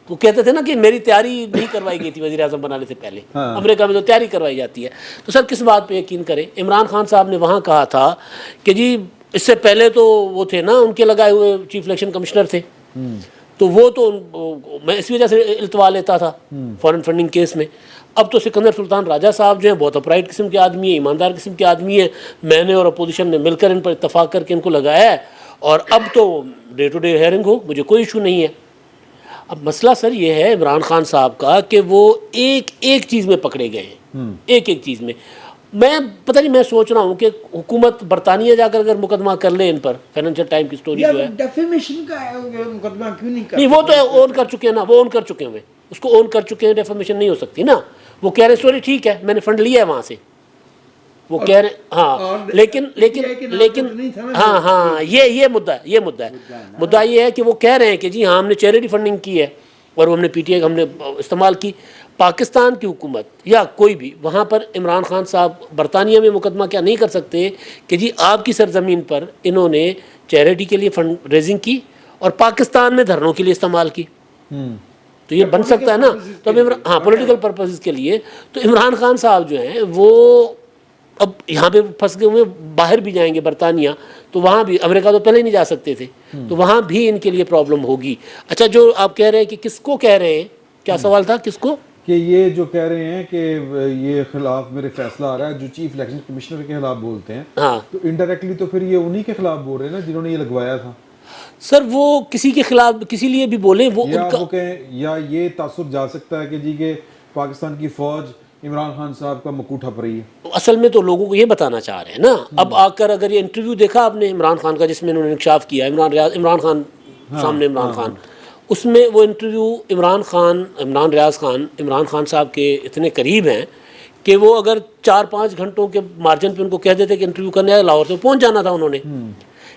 Speaker 4: وہ کہتے تھے نا کہ میری تیاری نہیں کروائی گئی تھی وزیر اعظم بنانے سے پہلے, امریکہ میں تو تیاری کروائی جاتی ہے. تو سر کس بات پہ یقین کریں. عمران خان صاحب نے وہاں کہا تھا کہ جی اس سے پہلے تو وہ تھے نا ان کے لگائے ہوئے چیف الیکشن کمشنر تھے, تو وہ تو میں اس وجہ سے التوا لیتا تھا فارن فنڈنگ کیس میں. اب تو سکندر سلطان راجہ صاحب جو ہیں بہت اپرائٹ قسم کے آدمی ہیں, ایماندار قسم کے آدمی ہیں, میں نے اور اپوزیشن نے مل کر ان پر اتفاق کر کے ان کو لگایا ہے, اور اب تو ڈے ٹو ڈے ہیئرنگ ہو, مجھے کوئی ایشو نہیں ہے. اب مسئلہ سر یہ ہے عمران خان صاحب کا کہ وہ ایک چیز میں پکڑے گئے ہیں, ایک چیز میں. میں پتہ نہیں, میں سوچ رہا ہوں کہ حکومت برطانیہ جا کر اگر مقدمہ کر لے ان پر, فائنینشیل ٹائم کی سٹوری جو ہے
Speaker 5: ڈیفیمیشن کا مقدمہ کیوں نہیں کرتے؟
Speaker 4: نہیں, وہ تو اون کر چکے ہیں نا, وہ اون کر چکے ہیں, اس کو اون کر چکے ہیں, ڈیفیمیشن نہیں ہو سکتی نا. وہ کہہ رہے ہیں سوری ٹھیک ہے میں نے فنڈ لیا ہے وہاں سے, وہ کہہ رہے ہیں ہاں, لیکن ہاں یہ مدعا ہے. مدعا یہ ہے کہ وہ کہہ رہے ہیں کہ جی ہاں ہم نے چیریٹی فنڈنگ کی ہے اور ہم نے پی ٹی آئی ہم نے استعمال کی. پاکستان کی حکومت یا کوئی بھی وہاں پر عمران خان صاحب برطانیہ میں مقدمہ کیا نہیں کر سکتے کہ جی آپ کی سرزمین پر انہوں نے چیریٹی کے لیے فنڈ ریزنگ کی اور پاکستان میں دھرنوں کے لیے استعمال کی. تو یہ بن سکتا ہے نا. تو ہاں پولیٹیکل پرپسز کے لیے. تو عمران خان صاحب جو ہیں وہ اب یہاں پہ پھنس گئے ہوئے, باہر بھی جائیں گے برطانیہ تو وہاں بھی, امریکہ تو پہلے نہیں جا سکتے تھے, تو وہاں بھی ان کے لیے پرابلم ہوگی. اچھا جو آپ کہہ رہے ہیں کہ کس کو کہہ رہے ہیں, کیا سوال تھا, کس کو
Speaker 1: کہ یہ جو کہہ رہے ہیں کہ یہ خلاف میرے فیصلہ آ رہا ہے, جو چیف الیکشن کمشنر کے خلاف بولتے ہیں,
Speaker 4: ہاں
Speaker 1: تو انڈائریکٹلی تو پھر یہ انہی کے خلاف بول رہے ہیں نا جنہوں نے یہ لگوایا تھا.
Speaker 4: سر وہ کسی کے خلاف کسی لیے بھی بولیں, وہ
Speaker 1: یا
Speaker 4: ان کا
Speaker 1: وہ کہیں, یا یہ تاثر جا سکتا ہے کہ جی کہ پاکستان کی فوج عمران خان صاحب کا مکو ٹھپ رہی ہے.
Speaker 4: اصل میں تو لوگوں کو یہ بتانا چاہ رہے ہیں نا. اب آ کر اگر یہ انٹرویو دیکھا آپ نے عمران خان کا جس میں انہوں نے انکشاف کیا, عمران خان سامنے عمران خان, اس میں وہ انٹرویو عمران ریاض خان عمران خان صاحب کے اتنے قریب ہیں کہ وہ اگر 4-5 گھنٹوں کے مارجن پہ ان کو کہہ دیتے کہ انٹرویو کرنے آئے, لاہور سے پہنچ جانا تھا انہوں نے.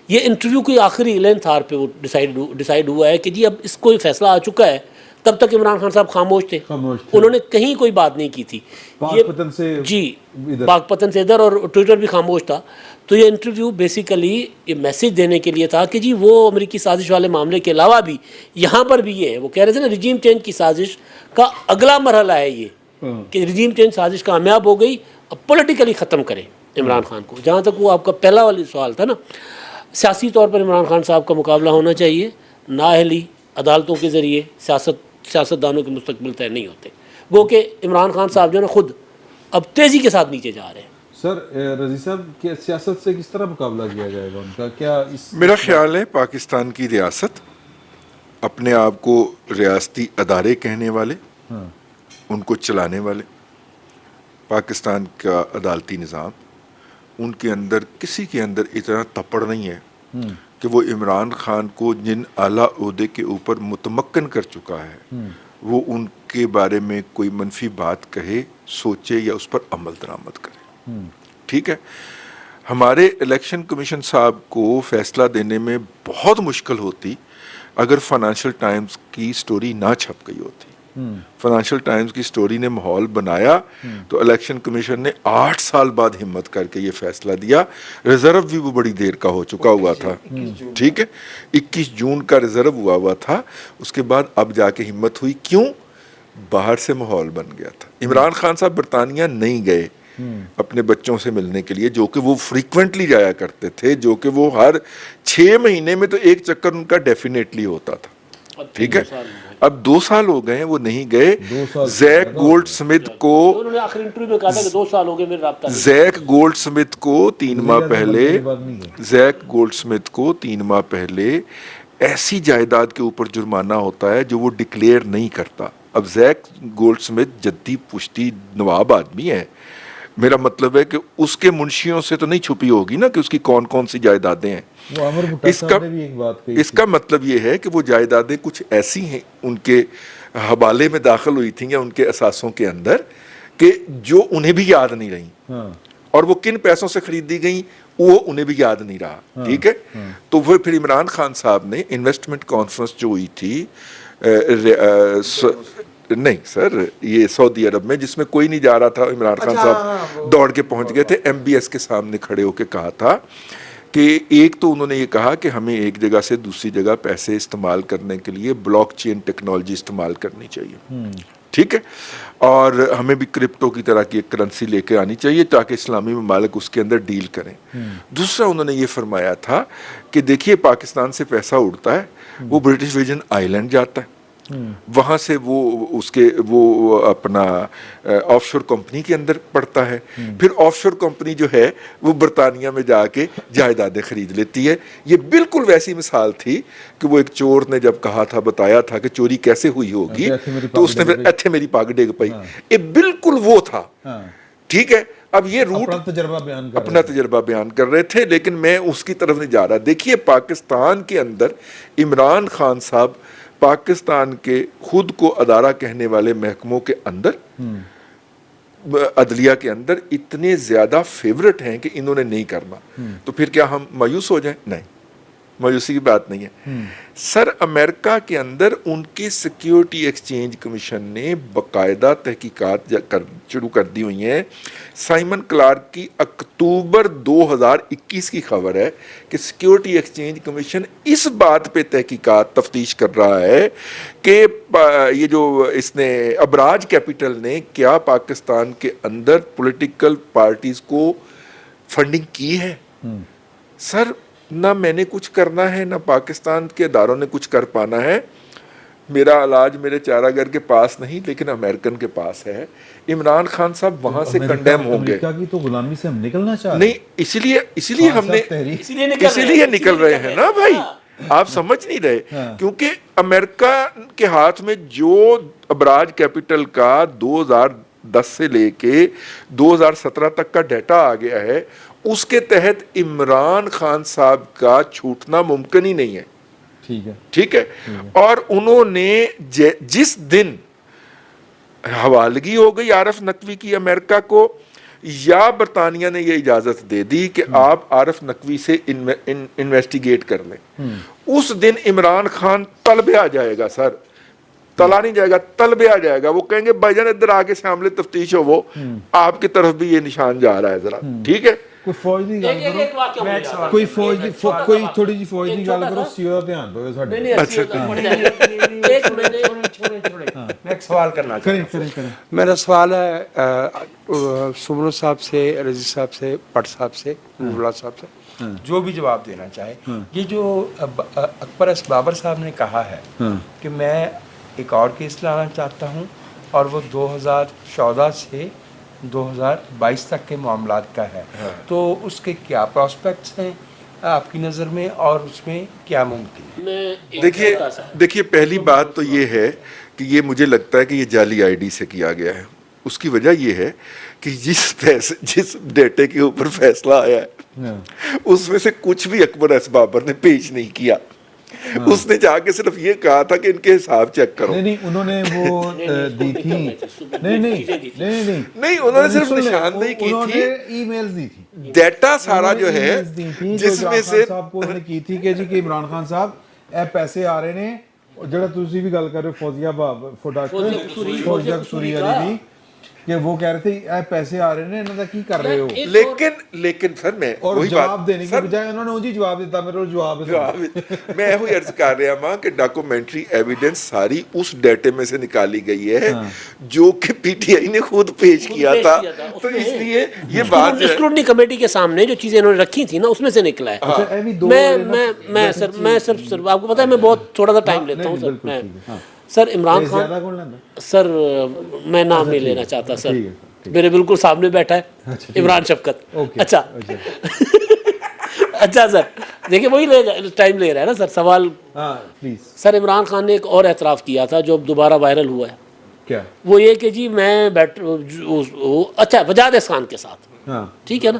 Speaker 4: یہ انٹرویو کی آخری 11th آور پہ وہ ڈیسائیڈ ہوا ہے کہ جی اب اس کو فیصلہ آ چکا ہے. تب تک عمران خان صاحب خاموش تھے, انہوں نے کہیں کوئی بات نہیں کی تھی.
Speaker 1: پاک پتن سے
Speaker 4: جی پاک پتن سے ادھر, اور ٹویٹر بھی خاموش تھا. تو یہ انٹرویو بیسیکلی یہ میسیج دینے کے لیے تھا کہ جی وہ امریکی سازش والے معاملے کے علاوہ بھی یہاں پر بھی یہ ہے, وہ کہہ رہے تھے نا رجیم چینج کی سازش کا اگلا مرحلہ ہے یہ, کہ رجیم چینج سازش کامیاب ہو گئی, اب پولیٹیکلی ختم کریں عمران خان کو. جہاں تک وہ آپ کا پہلا والی سوال تھا نا, سیاسی طور پر عمران خان صاحب کا مقابلہ ہونا چاہیے, نااہلی عدالتوں کے ذریعے سیاستدانوں کے مستقبل طے نہیں ہوتے. وہ کہ عمران خان صاحب جو ہے خود اب تیزی کے ساتھ نیچے جا رہے ہیں.
Speaker 1: سر رضی صاحب کہ سیاست سے کس طرح مقابلہ کیا جائے گا ان کا, کیا اس
Speaker 3: میرا خیال ہے پاکستان کی ریاست, اپنے آپ کو ریاستی ادارے کہنے والے, ان کو چلانے والے, پاکستان کا عدالتی نظام, ان کے اندر کسی کے اندر اتنا تپڑ نہیں ہے کہ وہ عمران خان کو جن اعلیٰ عہدے کے اوپر متمکن کر چکا ہے وہ ان کے بارے میں کوئی منفی بات کہے, سوچے یا اس پر عمل درآمد کرے. ٹھیک ہے, ہمارے الیکشن کمیشن صاحب کو فیصلہ دینے میں بہت مشکل ہوتی اگر فائنینشیل ٹائمز کی سٹوری نہ چھپ گئی ہوتی. فائنینشیل ٹائمز کی سٹوری نے ماحول بنایا تو الیکشن کمیشن نے 8 سال بعد ہمت کر کے یہ فیصلہ دیا. ریزرو بھی وہ بڑی دیر کا ہو چکا ہوا تھا, ٹھیک ہے, 21 جون کا ریزرو ہوا تھا. اس کے بعد اب جا کے ہمت ہوئی. کیوں؟ باہر سے ماحول بن گیا تھا. عمران خان صاحب برطانیہ نہیں گئے اپنے بچوں سے ملنے کے لیے, جو کہ وہ فریکوینٹلی جایا کرتے تھے, جو کہ وہ ہر 6 مہینے میں تو ایک چکر ان کا ڈیفینیٹلی ہوتا تھا, ٹھیک ہے. اب 2 سال ہو گئے ہیں وہ نہیں گئے. زیک گولڈ سمتھ کو
Speaker 4: انہوں نے آخری انٹرویو میں کہا تھا کہ 2 سال ہو گئے میرے رابطہ نہیں.
Speaker 3: زیک گولڈ سمتھ کو 3 ماہ پہلے زیک گولڈ سمتھ کو 3 ماہ پہلے ایسی جائیداد کے اوپر جرمانہ ہوتا ہے جو وہ ڈکلیئر نہیں کرتا. اب زیک گولڈ سمتھ جدی پشتی نواب آدمی ہے, میرا مطلب ہے کہ اس کے منشیوں سے تو نہیں چھپی ہوگی نا کہ اس کی کون کون سی جائیدادیں ہیں. اس کا مطلب یہ ہے کہ وہ جائیدادیں کچھ ایسی ہیں ان کے حوالے میں داخل ہوئی تھیں یا ان کے اثاثوں کے اندر کہ جو انہیں بھی یاد نہیں رہیں, اور وہ کن پیسوں سے خریدی گئیں وہ انہیں بھی یاد نہیں رہا, ٹھیک ہے. تو وہ پھر عمران خان صاحب نے انویسٹمنٹ کانفرنس جو ہوئی تھی نہیں سر, یہ سعودی عرب میں, جس میں کوئی نہیں جا رہا تھا, عمران خان صاحب دوڑ کے پہنچ گئے تھے, MBS کے سامنے کھڑے ہو کے کہا تھا کہ ایک تو انہوں نے یہ کہا کہ ہمیں ایک جگہ سے دوسری جگہ پیسے استعمال کرنے کے لیے بلاک چین ٹیکنالوجی استعمال کرنی چاہیے, ٹھیک ہے, اور ہمیں بھی کرپٹو کی طرح کی ایک کرنسی لے کے آنی چاہیے تاکہ اسلامی ممالک اس کے اندر ڈیل کریں. دوسرا انہوں نے یہ فرمایا تھا کہ دیکھیے پاکستان سے پیسہ اڑتا ہے, وہ برٹش ورجن آئی لینڈ جاتا ہے, وہاں سے وہ اپنا آف شور کمپنی کے اندر پڑتا ہے, پھر آف شور کمپنی جو ہے وہ برطانیہ میں جا کے جائیدادیں خرید لیتی ہے. یہ بالکل ویسی مثال تھی کہ وہ ایک چور نے جب کہا تھا, بتایا تھا کہ چوری کیسے ہوئی ہوگی, تو اس نے پھر ایتھے میری پاگ ڈگ پئی, یہ بالکل وہ تھا, ٹھیک ہے. اب یہ روٹ اپنا تجربہ بیان کر رہے تھے, لیکن میں اس کی طرف نہیں جا رہا. دیکھیے پاکستان کے اندر عمران خان صاحب پاکستان کے خود کو ادارہ کہنے والے محکموں کے اندر, عدلیہ کے اندر اتنے زیادہ فیورٹ ہیں کہ انہوں نے نہیں کرنا, تو پھر کیا ہم مایوس ہو جائیں؟ نہیں, مایوسی کی بات نہیں ہے. سر امریکہ کے اندر ان کی سیکیورٹی ایکسچینج کمیشن نے باقاعدہ تحقیقات شروع کر دی ہوئی ہیں. سائمن کلارک کی اکتوبر 2021 کی خبر ہے کہ سیکیورٹی ایکسچینج کمیشن اس بات پہ تحقیقات تفتیش کر رہا ہے کہ یہ جو اس نے ابراج کیپٹل نے کیا پاکستان کے اندر پولیٹیکل پارٹیز کو فنڈنگ کی ہے. سر نہ میں نے کچھ کرنا ہے, نہ پاکستان کے اداروں نے کچھ کر پانا ہے. میرا علاج میرے چارہ گر کے پاس نہیں لیکن امریکن کے پاس ہے. عمران خان صاحب وہاں سے کنڈیم ہوں گے.
Speaker 1: امریکہ کی تو غلامی سے ہم نکلنا چاہ رہے ہیں.
Speaker 3: نہیں, اسی لیے ہم نے اسی لیے نکل رہے ہیں نا بھائی, آپ سمجھ نہیں رہے. کیونکہ امریکہ کے ہاتھ میں جو ابراج کیپٹل کا 2010 سے لے کے 2017 تک کا ڈیٹا آ گیا ہے, اس کے تحت عمران خان صاحب کا چھوٹنا ممکن ہی نہیں ہے, ٹھیک ہے. اور انہوں نے جس دن حوالگی ہو گئی عارف نقوی کی امریکہ کو, یا برطانیہ نے یہ اجازت دے دی کہ آپ عارف نقوی سے انویسٹیگیٹ کر لیں, اس دن عمران خان طلبے آ جائے گا. سر تلا نہیں جائے گا, طلبے آ جائے گا. وہ کہیں گے بھائی جان ادھر آگے سے عامل تفتیش ہو, وہ آپ کی طرف بھی یہ نشان جا رہا ہے ذرا, ٹھیک ہے.
Speaker 1: کوئی فوج نہیں گل کرو, کوئی فوج کوئی تھوڑی جی فوج نہیں گل کرو, سیو دھیان دو ساڈے.
Speaker 5: میں ایک سوال کرنا چاہتا ہوں. میرا سوال ہے سمرو صاحب سے, رضی صاحب سے, پٹ صاحب سے, اللہ صاحب سے, جو بھی جواب دینا چاہے. یہ جو اکبر ایس بابر صاحب نے کہا ہے کہ میں ایک اور کیس لانا چاہتا ہوں اور وہ 2014 سے 2022 تک کے معاملات کا ہے, تو اس کے کیا پراسپیکٹس ہیں آپ کی نظر میں اور اس میں کیا ممکن ہے؟
Speaker 3: دیکھیے پہلی بات تو یہ ہے کہ یہ مجھے لگتا ہے کہ یہ جعلی آئی ڈی سے کیا گیا ہے. اس کی وجہ یہ ہے کہ جس ڈیٹے کے اوپر فیصلہ آیا ہے اس میں سے کچھ بھی اکبر ایس بابر نے پیش نہیں کیا. اس نے جا کے صرف یہ کہا تھا کہ ان کے حساب چیک کرو.
Speaker 1: نہیں انہوں نے وہ دی تھی, نہیں
Speaker 3: انہوں نے صرف نشاندہی کی تھی,
Speaker 1: ای میلز دی تھی,
Speaker 3: ڈیٹا سارا جو ہے جس میں سے
Speaker 1: صاحب کو انہوں نے کی تھی کہ جی کہ عمران خان صاحب اے پیسے آ رہے ہیں ਜਿਹੜਾ ਤੁਸੀਂ ਵੀ ਗੱਲ ਕਰ ਰਹੇ ਹੋ ਫੌਜ਼ੀਆ ਫੌਜ਼ੀਆ ਕਸੂਰੀ ਵਾਲੀ ਦੀ کہ وہ کہہ رہے تھے اے پیسے آ رہے ہیں انہوں نے کی کر رہے ہو
Speaker 3: لیکن سر میں
Speaker 1: اور
Speaker 3: وہی
Speaker 1: جواب دینے
Speaker 3: بات
Speaker 1: کی بجائے انہوں نے جی جواب دیتا میرے کو جواب
Speaker 3: میں وہی عرض کر رہا ہوں کہ ڈاکومنٹری ایویڈنس ساری اس ڈیٹے میں سے نکالی گئی ہے جو کہ پی ٹی آئی نے خود پیش کیا تھا, تو اس لیے یہ بات
Speaker 4: اسکروٹنی کمیٹی کے سامنے جو چیزیں انہوں نے رکھی تھی نا اس میں سے نکلا ہے. میں صرف آپ کو پتا ہے میں بہت تھوڑا سا ٹائم لیتا ہوں سر. سر عمران خان سر میں نام نہیں لینا چاہتا سر, میرے بالکل سامنے بیٹھا ہے عمران شفقت. اچھا اچھا سر دیکھیں وہی ٹائم لے رہا ہے نا سر سوال. سر عمران خان نے ایک اور اعتراف کیا تھا جو اب دوبارہ وائرل ہوا ہے.
Speaker 1: کیا
Speaker 4: وہ یہ کہ جی میں اچھا وجاد احسان کے ساتھ ٹھیک ہے نا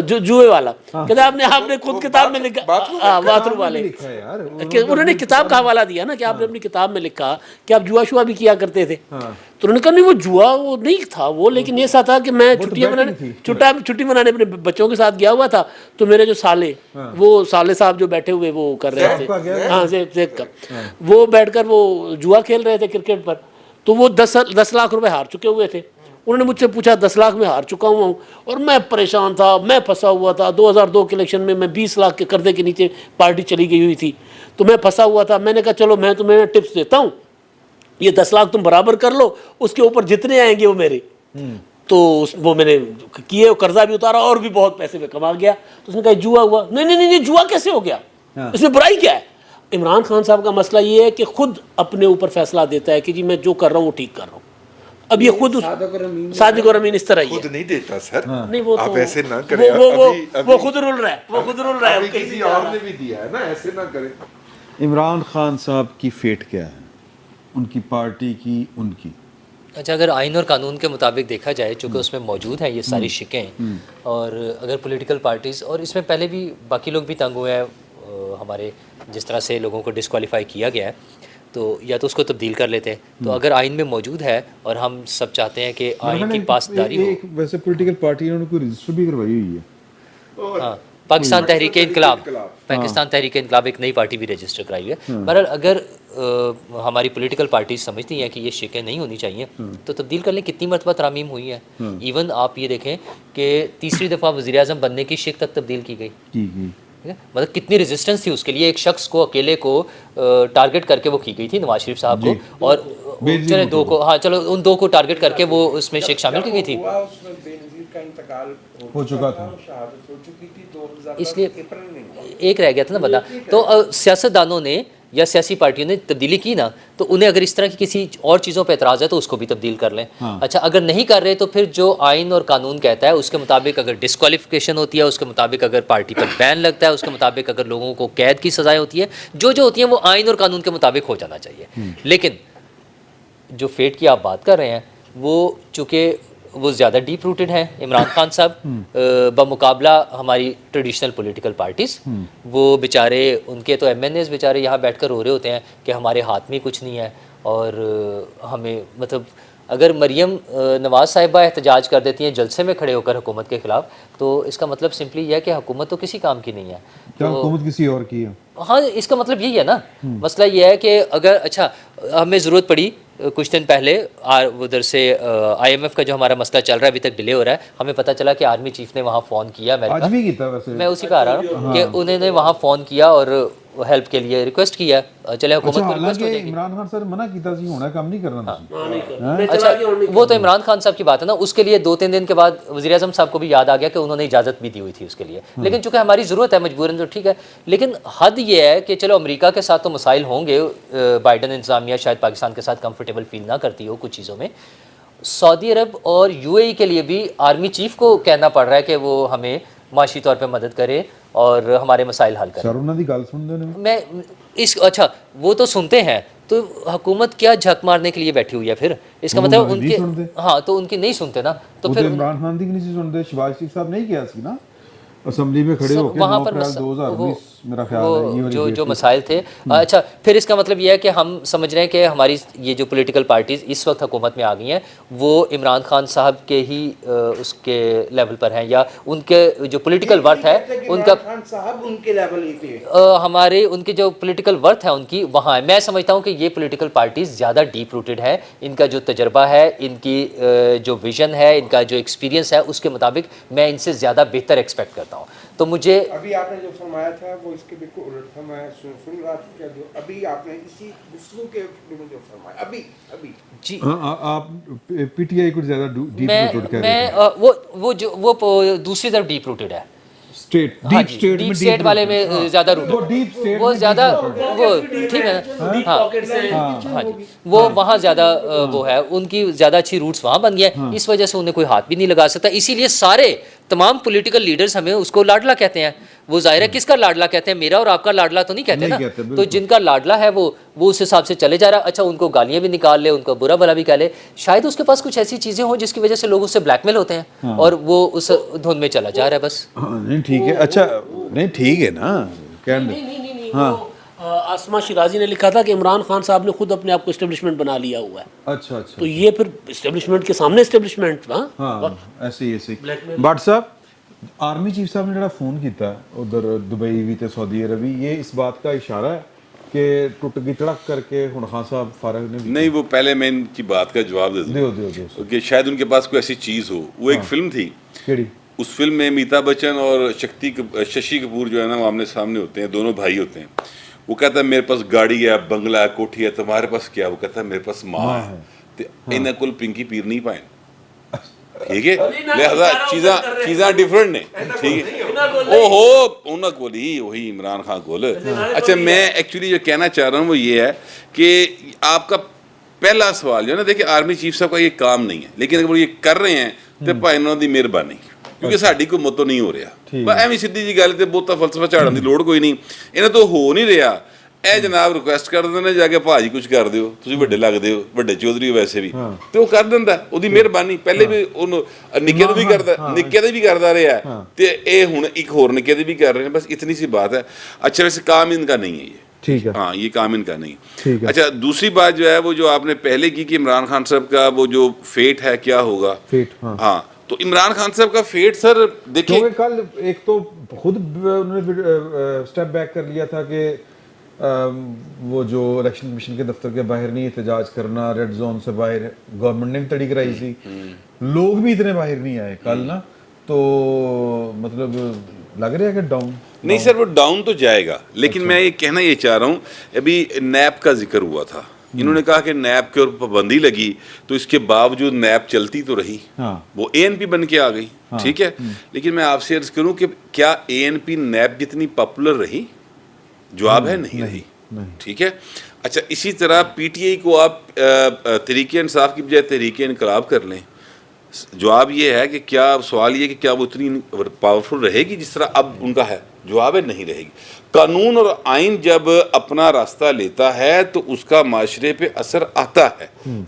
Speaker 4: جو جوئے والا کہتے آپ نے خود کتاب میں لکھا باتھ روم والے انہوں نے کتاب کا حوالہ دیا نا کہ آپ نے اپنی کتاب میں لکھا کہ آپ جوا شوا بھی کیا کرتے تھے. تو انہوں نے کہا نہیں وہ جوا وہ نہیں تھا وہ, لیکن ایسا تھا کہ میں چھٹی منانے اپنے بچوں کے ساتھ گیا ہوا تھا تو میرے جو سالے وہ سالے صاحب جو بیٹھے ہوئے وہ کر رہے تھے ہاں زیب کا وہ بیٹھ کر وہ جوا کھیل رہے تھے کرکٹ پر, تو وہ 10 لاکھ روپے ہار چکے ہوئے تھے. انہوں نے مجھ سے پوچھا 10 لاکھ میں ہار چکا ہوا ہوں, اور میں پریشان تھا, میں پھنسا ہوا تھا. 2002 کے الیکشن میں 20 لاکھ کے قرضے کے نیچے پارٹی چلی گئی ہوئی تھی, تو میں پھنسا ہوا تھا. میں نے کہا چلو میں تمہیں ٹپس دیتا ہوں, یہ 10 لاکھ تم برابر کر لو, اس کے اوپر جتنے آئیں گے وہ میرے. تو وہ میں نے کیے, قرضہ بھی اتارا اور بھی بہت پیسے میں کما گیا. تو اس نے کہا جوا ہوا. نہیں جوا کیسے ہو گیا, اس میں برائی کیا ہے. عمران خان صاحب کا مسئلہ یہ ہے کہ خود اپنے اوپر فیصلہ دیتا ہے کہ جی میں جو کر رہا ہوں وہ ٹھیک کر رہا ہوں. اب یہ خود صادق اور امین اس طرح ہی
Speaker 3: خود نہیں دیتا سر,
Speaker 4: نہیں وہ
Speaker 3: آپ ایسے نہ کریں,
Speaker 4: وہ خود رول رہا ہے, وہ خود رول رہا ہے,
Speaker 3: کسی اور نے بھی دیا ہے نا, ایسے نہ کریں.
Speaker 1: عمران خان صاحب کی فیٹ کیا ہے, ان کی پارٹی کی, ان کی؟
Speaker 6: اچھا اگر آئین اور قانون کے مطابق دیکھا جائے چونکہ اس میں موجود ہیں یہ ساری شکیں, اور اگر پولیٹیکل پارٹیز, اور اس میں پہلے بھی باقی لوگ بھی تنگ ہوئے ہیں ہمارے جس طرح سے لوگوں کو ڈسکوالیفائی کیا گیا ہے, تو یا تو اس کو تبدیل کر لیتے ہیں. تو اگر آئین میں موجود ہے اور ہم سب چاہتے ہیں کہ آئین کی پاسداری ہو.
Speaker 1: ویسے پولیٹیکل پارٹی انہوں نے کوئی رجسٹر بھی کروائی ہوئی ہے.
Speaker 6: ہاں پاکستان تحریک انقلاب, پاکستان تحریک انقلاب ایک نئی پارٹی بھی رجسٹر کرائی ہے. بہرحال اگر ہماری پولیٹیکل پارٹیز سمجھتی ہیں کہ یہ شکیں نہیں ہونی چاہیے تو تبدیل کر لیں. کتنی مرتبہ ترامیم ہوئی ہے, ایون آپ یہ دیکھیں کہ تیسری دفعہ وزیر اعظم بننے کی شک تک تبدیل کی گئی. مطلب کتنی ریزسٹنس تھی اس کے لیے, ایک شخص کو اکیلے کو ٹارگٹ کر کے وہ کی گئی تھی, نواز شریف صاحب کو, اور چلے 2 کو, ہاں چلو ان 2 کو ٹارگٹ کر کے وہ اس میں شک شامل کی گئی تھی.
Speaker 1: ہو چکا تھا
Speaker 6: اس لیے ایک رہ گیا تھا نا بندہ. تو سیاستدانوں نے یا سیاسی پارٹیوں نے تبدیلی کی نا, تو انہیں اگر اس طرح کی کسی اور چیزوں پہ اعتراض ہے تو اس کو بھی تبدیل کر لیں. اچھا اگر نہیں کر رہے تو پھر جو آئین اور قانون کہتا ہے اس کے مطابق اگر ڈسکوالیفیکیشن ہوتی ہے, اس کے مطابق اگر پارٹی پر بین لگتا ہے, اس کے مطابق اگر لوگوں کو قید کی سزائیں ہوتی ہے, جو ہوتی ہیں وہ آئین اور قانون کے مطابق ہو جانا چاہیے. لیکن جو فیٹ کی آپ بات کر رہے ہیں وہ چونکہ وہ زیادہ ڈیپ روٹڈ ہیں عمران خان صاحب بمقابلہ ہماری ٹریڈیشنل پولیٹیکل پارٹیز. وہ بیچارے ان کے تو ایم این ایز بیچارے یہاں بیٹھ کر رو رہے ہوتے ہیں کہ ہمارے ہاتھ میں کچھ نہیں ہے, اور ہمیں مطلب اگر مریم نواز صاحبہ احتجاج کر دیتی ہیں جلسے میں کھڑے ہو کر حکومت کے خلاف, تو اس کا مطلب سمپلی یہ ہے کہ حکومت تو کسی کام کی نہیں ہے,
Speaker 1: حکومت کسی اور کی ہے.
Speaker 6: ہاں اس کا مطلب یہی ہے نا. مسئلہ یہ ہے کہ اگر اچھا ہمیں ضرورت پڑی کچھ دن پہلے ادھر سے آئی ایم ایف کا جو ہمارا مسئلہ چل رہا ہے ابھی تک ڈیلے ہو رہا ہے, ہمیں پتہ چلا کہ آرمی چیف نے وہاں فون کیا, میں اسی پہ آ رہا ہوں کہ انہوں نے وہاں فون کیا اور ہیلپ کے لیے ریکویسٹ کیا. چلے حکومت کو ریکویسٹ ہو جائے گی.
Speaker 1: عمران خان صاحب منع کیتا سی ہونا کام نہیں کرنا.
Speaker 6: اچھا وہ تو عمران خان صاحب کی بات ہے نا, اس کے لیے 2-3 دن کے بعد وزیر اعظم صاحب کو بھی یاد آ گیا کہ انہوں نے اجازت بھی دی ہوئی تھی اس کے لیے, لیکن چونکہ ہماری ضرورت ہے مجبوراً تو ٹھیک ہے. لیکن حد یہ ہے کہ چلو امریکہ کے ساتھ تو مسائل ہوں گے, بائیڈن انتظامیہ شاید پاکستان کے ساتھ کمفرٹیبل فیل نہ کرتی ہو کچھ چیزوں میں. سعودی عرب اور یو اے ای کے لیے بھی آرمی چیف کو کہنا پڑ رہا ہے کہ وہ ہمیں معاشی طور پہ مدد کرے اور ہمارے مسائل حل کرے. میں اس اچھا وہ تو سنتے ہیں, تو حکومت کیا جھک مارنے کے لیے بیٹھی ہوئی ہے پھر, اس کا مطلب ان کے ہاں تو ان کی نہیں سنتے نا, تو پھر
Speaker 1: عمران خان دی نہیں سنتے. شہباز شریف صاحب نہیں کیا سی نا اسمبلی میں کھڑے ہو کے 9 اپریل 2019 میرا خیال ہے یہ والی
Speaker 6: جو
Speaker 1: gate
Speaker 6: جو
Speaker 1: تھی۔
Speaker 6: مسائل تھے. اچھا پھر اس کا مطلب یہ ہے کہ ہم سمجھ رہے ہیں کہ ہماری یہ جو پولیٹیکل پارٹیز اس وقت حکومت میں آ گئی ہیں وہ عمران خان صاحب کے ہی اس کے لیول پر ہیں, یا ان کے جو پولیٹیکل ورتھ ہے ان کا
Speaker 5: صاحب ان کے لیول ہی تھے.
Speaker 6: ہمارے ان کے جو پولیٹیکل ورتھ ہے ان کی وہاں ہے. میں سمجھتا ہوں کہ یہ پولیٹیکل پارٹیز زیادہ ڈیپ روٹڈ ہے, ان کا جو تجربہ ہے, ان کی جو ویژن ہے, ان کا جو ایکسپیرینس ہے, اس کے مطابق میں ان سے زیادہ بہتر ایکسپیکٹ کرتا ہوں. تو مجھے
Speaker 5: ابھی آپ نے جو فرمایا تھا وہ اس کے بالکل الٹ تھا. میں سن رہا تھا کہ جو ابھی آپ نے اسی گفتگو کے میں جو فرمایا ابھی
Speaker 6: جی
Speaker 1: ہاں آپ پی ٹی آئی کو زیادہ ڈیپ روٹڈ کہہ رہے
Speaker 6: میں
Speaker 1: ہیں.
Speaker 6: وہ جو دوسری طرف ڈیپ روٹڈ ہے,
Speaker 1: اسٹیٹ
Speaker 6: ہاں
Speaker 1: ڈیپ
Speaker 6: جی,
Speaker 1: اسٹیٹ
Speaker 6: ڈیپ
Speaker 1: میں
Speaker 6: اسٹیٹ والے میں زیادہ
Speaker 1: وہ
Speaker 6: روٹڈ,
Speaker 1: ڈیپ اسٹیٹ
Speaker 6: وہ زیادہ وہ ٹھیک ہے نا, ہاں جی, وہ وہاں زیادہ وہ ہے, ان کی زیادہ اچھی روٹس وہاں بن گیا, اس وجہ سے انہیں کوئی ہاتھ بھی نہیں لگا سکتا. اسی لیے سارے تمام پولیٹیکل لیڈرز ہمیں اس کو لاڈلا کہتے ہیں. وہ ظاہر ہے کس کا لاڈلا کہتے ہیں, میرا اور آپ کا لاڈلا تو نہیں کہتے نا. تو جن کا لاڈلا ہے وہ اس حساب سے چلے جا رہا. اچھا ان کو گالیاں بھی نکال لے, ان کو برا بھلا بھی کہہ لے, شاید اس کے پاس کچھ ایسی چیزیں ہوں جس کی وجہ سے لوگ اس سے بلیک میل ہوتے ہیں اور وہ اس دھن میں چلا جا رہا ہے بس.
Speaker 1: نہیں ٹھیک ہے, اچھا نہیں ٹھیک ہے نا,
Speaker 4: ہاں آسما شیرازی نے لکھا تھا کہ عمران خان صاحب نے خود اپنے آپ کو اسٹیبلشمنٹ بنا لیا ہوا ہے.
Speaker 1: اچھا اچھا
Speaker 4: تو یہ پھر اسٹیبلشمنٹ کے سامنے اسٹیبلشمنٹ.
Speaker 1: ہاں ایسے ہی ایسے ہی. بٹ صاحب آرمی چیف صاحب نے جڑا فون کیتا ہے ادھر دبئی بھی تے سعودی عربی, یہ اس بات کا اشارہ ہے کہ ٹوٹ گئی تڑک کر کے ہن خان صاحب فارغ
Speaker 2: نہیں, وہ پہلے میں ان کی بات کا جواب دے دوں کہ شاید ان کے پاس کوئی ایسی چیز ہو. وہ ایک فلم تھی, اس فلم میں امیتابھ بچن اور ششی کپور جو ہے نا وہ آمنے سامنے ہوتے ہیں, دونوں بھائی ہوتے ہیں. وہ کہتا ہے میرے پاس گاڑی ہے, بنگلہ ہے, کوٹھی ہے, تمہارے پاس کیا؟ وہ کہتا ہے میرے پاس ماں ہے. انہیں کل پنکی پیر نہیں پائیں, ٹھیک ہے, لہذا چیزاں ڈفرنٹ نے, ٹھیک ہے. او ہو انہوں کو لی وہی عمران خان کو. اچھا میں ایکچولی جو کہنا چاہ رہا ہوں وہ یہ ہے کہ آپ کا پہلا سوال جو ہے نا, دیکھیں آرمی چیف صاحب کا یہ کام نہیں ہے, لیکن اگر وہ یہ کر رہے ہیں تو بھائی انہوں دی مہربانی, کیونکہ ساڈی کوئی متو نہیں ہو رہا. ایویں سیدھی جی گل تے بہتا فلسفہ چاڑن دی لوڑ کوئی نہیں, انہیں تو ہو نہیں رہا. اے جناب ریکویسٹ کر دینا جا کے بھاجی کچھ کر دیو, تسی وڈے لگدے ہو, وڈے چودھری ہو ویسے بھی, تے وہ کر دیندا, اودی مہربانی. پہلے بھی نکے بھی کردا, نکے دے بھی کردا رہا ہے, تے اے ہن ایک ہور نکے دے بھی کر رہے ہیں. بس اتنی سی بات ہے. اچھا ویسے کام ان کا نہیں ہے یہ,
Speaker 1: ٹھیک ہے,
Speaker 2: ہاں یہ کام ان کا نہیں. اچھا دوسری بات جو ہے وہ جو آپ نے پہلے کی کہ عمران خان صاحب کا وہ جو فیٹ ہے کیا ہوگا. ہاں تو عمران خان صاحب کا فیٹ سر دیکھیں,
Speaker 1: کل ایک تو خود انہوں نے اسٹیپ بیک کر لیا تھا کہ وہ جو الیکشن کمیشن کے دفتر کے باہر نہیں احتجاج کرنا, ریڈ زون سے باہر گورنمنٹ نے بھی تڑی کرائی تھی, لوگ بھی اتنے باہر نہیں آئے کل نا, تو مطلب لگ رہا ہے کہ ڈاؤن
Speaker 2: نہیں سر, وہ ڈاؤن تو جائے گا. لیکن میں یہ کہنا یہ چاہ رہا ہوں, ابھی نیب کا ذکر ہوا تھا, انہوں نے کہا کہ نیب کے اوپر پابندی لگی تو اس کے باوجود نیب چلتی تو رہی, وہ اے این پی بن کے آ گئی, ٹھیک ہے. لیکن میں آپ سے عرض کروں کہ کیا اے این پی نیب جتنی پاپولر رہی؟ جواب ہے نہیں رہی, ٹھیک ہے. اچھا اسی طرح پی ٹی آئی کو آپ تحریک انصاف کی بجائے تحریک انقلاب کر لیں, جواب یہ ہے کہ کیا, سوال یہ کہ کیا وہ اتنی پاورفل رہے گی جس طرح اب ان کا ہے؟ جواب ہے نہیں رہے گی. قانون اور آئین جب اپنا راستہ لیتا ہے تو اس کا معاشرے پہ اثر آتا ہے,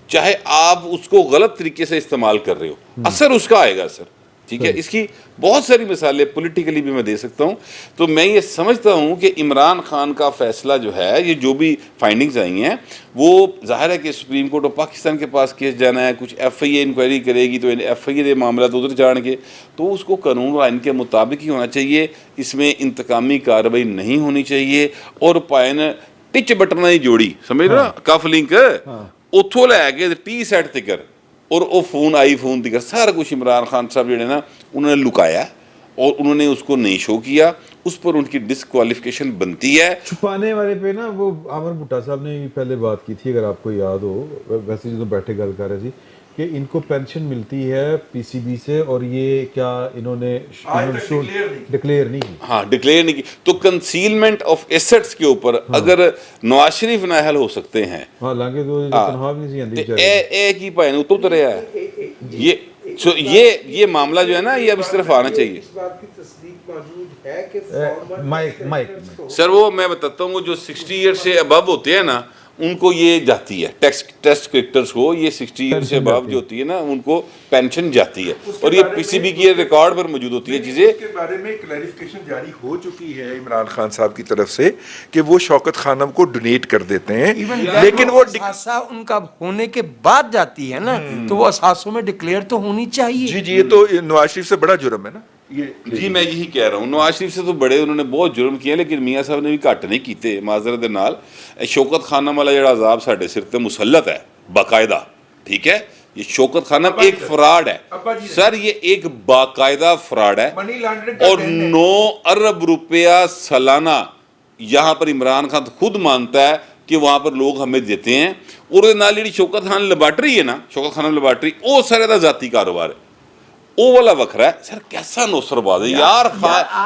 Speaker 2: چاہے آپ اس کو غلط طریقے سے استعمال کر رہے ہو, اثر اس کا آئے گا سر, ٹھیک ہے. اس کی بہت ساری مثالیں پولیٹیکلی بھی میں دے سکتا ہوں. تو میں یہ سمجھتا ہوں کہ عمران خان کا فیصلہ جو ہے, یہ جو بھی فائنڈنگز آئی ہیں وہ ظاہر ہے کہ سپریم کورٹ آف پاکستان کے پاس کیس جانا ہے, کچھ ایف آئی اے انکوائری کرے گی تو ایف آئی اے معاملات ادھر جان کے, تو اس کو قانون اور آئین کے مطابق ہی ہونا چاہیے. اس میں انتقامی کارروائی نہیں ہونی چاہیے. اور پائن ٹچ بٹن نہیں جوڑی, سمجھ رہا, کف لنک اتوں لے کے ٹی سیٹ تکر اور وہ فون آئی فون تک سارا کچھ عمران خان صاحب جڑے نا انہوں نے لکایا اور انہوں نے اس کو نہیں شو کیا, اس پر ان کی ڈسکوالیفیکیشن بنتی ہے.
Speaker 1: چھپانے والے پہ نا وہ عامر بھٹا صاحب نے پہلے بات کی تھی, اگر آپ کو یاد ہو, ویسے جو بیٹھے گل کر رہے تھی کہ ان کو پینشن ملتی ہے پی سی بی سے, اور یہ کیا انہوں نے ڈکلیئر نہیں کی.
Speaker 2: ہاں ڈکلیئر نہیں کی. تو کنسیلمنٹ آف ایسٹس کے اوپر اگر نواز شریف نااہل ہو سکتے ہیں,
Speaker 1: حالانکہ تو تنخواہ بھی نہیں آتی,
Speaker 2: ایک ہی پائن اتر رہا ہے. یہ معاملہ جو ہے نا یہ اب اس طرف آنا چاہیے.
Speaker 1: مائک
Speaker 2: سر وہ میں بتاتا ہوں, وہ جو 60 ایئر سے ابو ہوتے ہیں نا ان کو یہ جاتی ہے, ٹیسٹ کرکٹرز کو یہ 60 ایئر سے اباب جو ہوتی ہے نا ان کو پینشن جاتی ہے, اور یہ پی سی بی کی ریکارڈ پر موجود ہوتی ہے چیزیں.
Speaker 3: اس کے بارے میں کلیریفیکیشن جاری ہو چکی ہے عمران خان صاحب کی طرف سے کہ وہ شوکت خانم کو ڈونیٹ کر دیتے ہیں, لیکن وہ
Speaker 5: اثاثہ ان کا ہونے کے بعد جاتی ہے نا, تو وہ اثاثوں میں ڈکلیئر تو ہونی چاہیے.
Speaker 3: جی یہ تو نواز شریف سے بڑا جرم ہے نا.
Speaker 2: جی میں یہی کہہ رہا ہوں, نواز شریف سے تو بڑے انہوں نے بہت جرم کیے, لیکن میاں صاحب نے بھی گھٹ نہیں کیتے معذرت دے نال. شوکت خانم والا جڑا عذاب ساڈے سر تے مسلط ہے باقاعدہ, ٹھیک ہے, یہ شوکت خانم ایک فراڈ ہے سر, یہ ایک باقاعدہ فراڈ ہے, اور 9 ارب روپیہ سالانہ یہاں پر عمران خان خود مانتا ہے کہ وہاں پر لوگ ہمیں دیتے ہیں, اور جڑی شوکت خان لیبارٹری ہے نا, شوکت خانم لیبارٹری, وہ سارے دا ذاتی کاروبار ہے, وہ والا وکھرا ہے. سر کیسا نوسر باز ہے یار,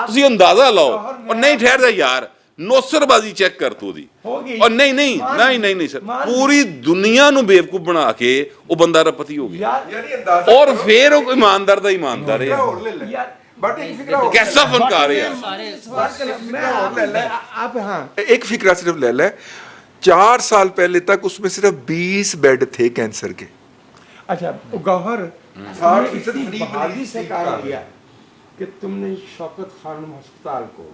Speaker 2: تسی اندازہ لاؤ, اور نہیں ٹھہر جا یار, نوسر بازی چیک کر تو دی, اور نہیں سر, پوری دنیا نو بیوقوف بنا کے وہ بندہ رپتی ہو گیا, اور پھر وہ ایماندار دا ایماندار ہے. کیسا فنکار ہے
Speaker 5: آپ ہاں
Speaker 3: ایک فکرہ صرف لے لیں, 4 سال پہلے تک اس میں صرف 20 بیڈ تھے کینسر کے.
Speaker 5: اچھا گوہر اتنی بہادری سے کہا گیا کہ تم نے شوکت خانم ہسپتال کو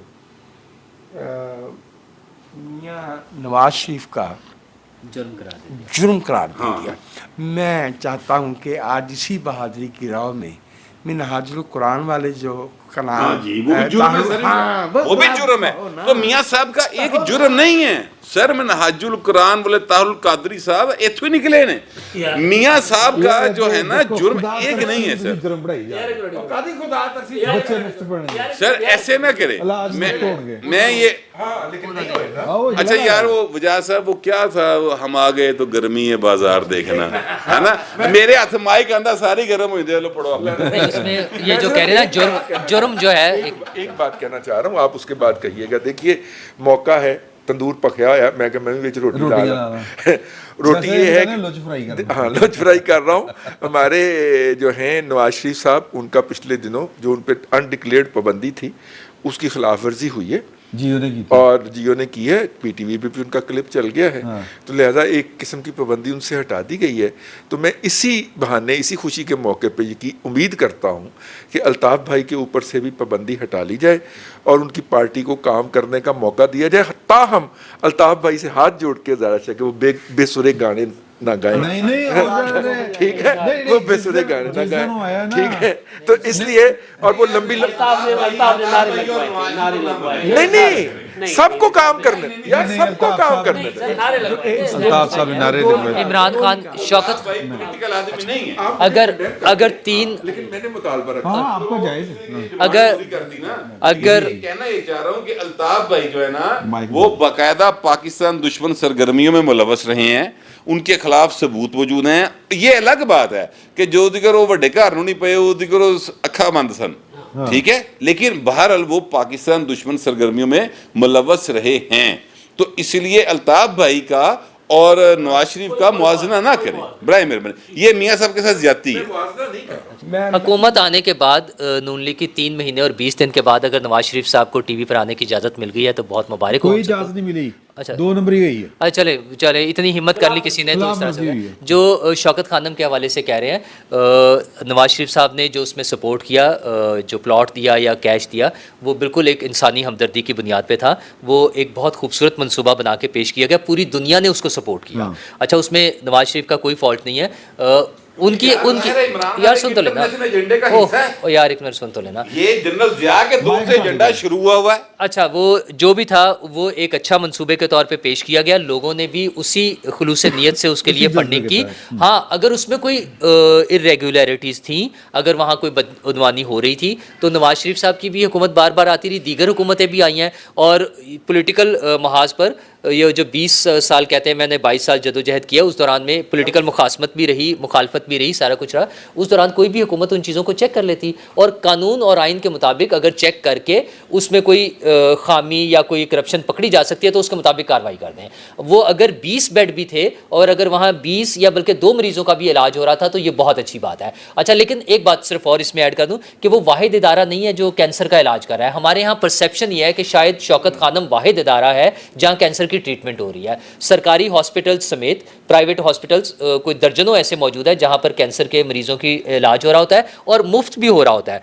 Speaker 5: میاں نواز شریف کا جرم قرار دے دیا. میں چاہتا ہوں کہ آج اسی بہادری کی راہ میں منہاج القرآن والے جو
Speaker 2: وہ بھی جرم ہے, تو میاں صاحب کا ایک جرم نہیں ہے سر. منہاج القرآن بولے طاہر القادری صاحب ایتھو ہی نکلے نے, میاں صاحب کا جو ہے نا جرم ایک نہیں ہے سر. سر ایسے نہ کرے, میں یہ اچھا یار وہ وجہ صاحب وہ کیا تھا, ہم آ گئے تو گرمی ہے بازار دیکھنا ہے نا, میرے ہاتھ مائک آندا ساری گرم ہوئی دے, لو پڑھو
Speaker 6: اس میں یہ جو کہہ رہے ہیں نا جرم جو ہے,
Speaker 3: ایک بات کہنا چاہ رہا ہوں, آپ اس کے بعد کہیے گا. دیکھیے موقع ہے, تندور پکیا ہے, میں کہ میں بھی روٹی لا رہا ہوں. روٹی یہ ہے کہ ہاں لوچ فرائی کر رہا ہوں. ہمارے جو ہیں نواز شریف صاحب, ان کا پچھلے دنوں جو ان پہ انڈکلیئرڈ پابندی تھی اس کی خلاف ورزی ہوئی ہے, اور جیو نے کی ہے, پی ٹی وی پہ بھی ان کا کلپ چل گیا ہے, تو لہذا ایک قسم کی پابندی ان سے ہٹا دی گئی ہے. تو میں اسی بہانے, اسی خوشی کے موقع پہ یہ امید کرتا ہوں کہ الطاف بھائی کے اوپر سے بھی پابندی ہٹا لی جائے اور ان کی پارٹی کو کام کرنے کا موقع دیا جائے. تاہم الطاف بھائی سے ہاتھ جوڑ کے ظاہر ہے کہ وہ بے سرے گانے نہ گائیں, ٹھیک ہے, وہ بے سرے گانے نہ گائیں, ٹھیک ہے. تو اس لیے, اور وہ لمبی نہیں سب کو کام کرنے, یار سب کو کام کرنے دیں.
Speaker 6: عمران خان شوکت اگر 3
Speaker 3: لیکن میں نے مطالبہ رکھا,
Speaker 6: اگر
Speaker 2: کہنا یہ چاہ رہا ہوں کہ الطاف بھائی جو ہے نا وہ باقاعدہ پاکستان دشمن سرگرمیوں میں ملوث رہے ہیں, ان کے خلاف ثبوت موجود ہیں. یہ الگ بات ہے کہ جو دیگر وہ وڈے گھر نوں نہیں پئے, وہ دیگر اکھا بند سن, ٹھیک ہے, لیکن بہرحال وہ پاکستان دشمن سرگرمیوں میں ملوث رہے ہیں. تو اس لیے الطاف بھائی کا اور نواز شریف کا موازنہ نہ کریں برائے مہربانی, یہ میاں صاحب کے ساتھ زیادتی ہے.
Speaker 6: حکومت آنے کے بعد نون لیگ کی 3 مہینے اور 20 دن کے بعد اگر نواز شریف صاحب کو ٹی وی پر آنے کی اجازت مل گئی ہے تو بہت مبارک ہو.
Speaker 1: کوئی اجازت نہیں ملی,
Speaker 6: اچھا
Speaker 1: 2 نمبر ہی گئی ہے.
Speaker 6: چلے اتنی ہمت کر لی کسی نے تو اس طرح سے جو شوکت خانم کے حوالے سے کہہ رہے ہیں, نواز شریف صاحب نے جو اس میں سپورٹ کیا, جو پلاٹ دیا یا کیش دیا, وہ بالکل ایک انسانی ہمدردی کی بنیاد پہ تھا. وہ ایک بہت خوبصورت منصوبہ بنا کے پیش کیا گیا, پوری دنیا نے اس کو سپورٹ کیا. اچھا اس میں نواز شریف کا کوئی فالٹ نہیں ہے. ان کی یار سن تو لینا, یار ایک منٹ سن تو لینا,
Speaker 2: یہ جنرل ضیاء کے دور سے ایجنڈا شروع ہوا ہے.
Speaker 6: اچھا وہ جو بھی تھا وہ ایک اچھا منصوبے کے طور پہ پیش کیا گیا, لوگوں نے بھی اسی خلوص نیت سے اس کے لیے فنڈنگ کی. ہاں اگر اس میں کوئی irregularities تھیں, اگر وہاں کوئی بدعنوانی ہو رہی تھی تو نواز شریف صاحب کی بھی حکومت بار بار آتی رہی, دیگر حکومتیں بھی آئی ہیں, اور پولیٹیکل محاذ پر یہ جو 20 سال کہتے ہیں میں نے 22 سال جدوجہد کیا, اس دوران میں پولیٹیکل مخاصمت بھی رہی, مخالفت بھی رہی, سارا کچھ رہا. اس دوران کوئی بھی حکومت ان چیزوں کو چیک کر لیتی, اور قانون اور آئین کے مطابق اگر چیک کر کے اس میں کوئی خامی یا کوئی کرپشن پکڑی جا سکتی ہے تو اس کے مطابق کارروائی کر دیں. وہ اگر 20 بیڈ بھی تھے اور اگر وہاں 20 یا بلکہ 2 مریضوں کا بھی علاج ہو رہا تھا تو یہ بہت اچھی بات ہے. اچھا لیکن ایک بات صرف اور اس میں ایڈ کر دوں کہ وہ واحد ادارہ نہیں ہے جو کینسر کا علاج کر رہا ہے. ہمارے یہاں پرسیپشن یہ ہے کہ شاید شوکت خانم واحد ادارہ ہے جہاں کینسر کی ٹریٹمنٹ ہو رہی ہے. سرکاری ہاسپٹل سمیت پرائیویٹ ہاسپٹلس کوئی درجنوں ایسے موجود ہیں جہاں پر کینسر کے مریضوں کی علاج ہو رہا ہوتا ہے اور مفت بھی ہو رہا ہوتا ہے.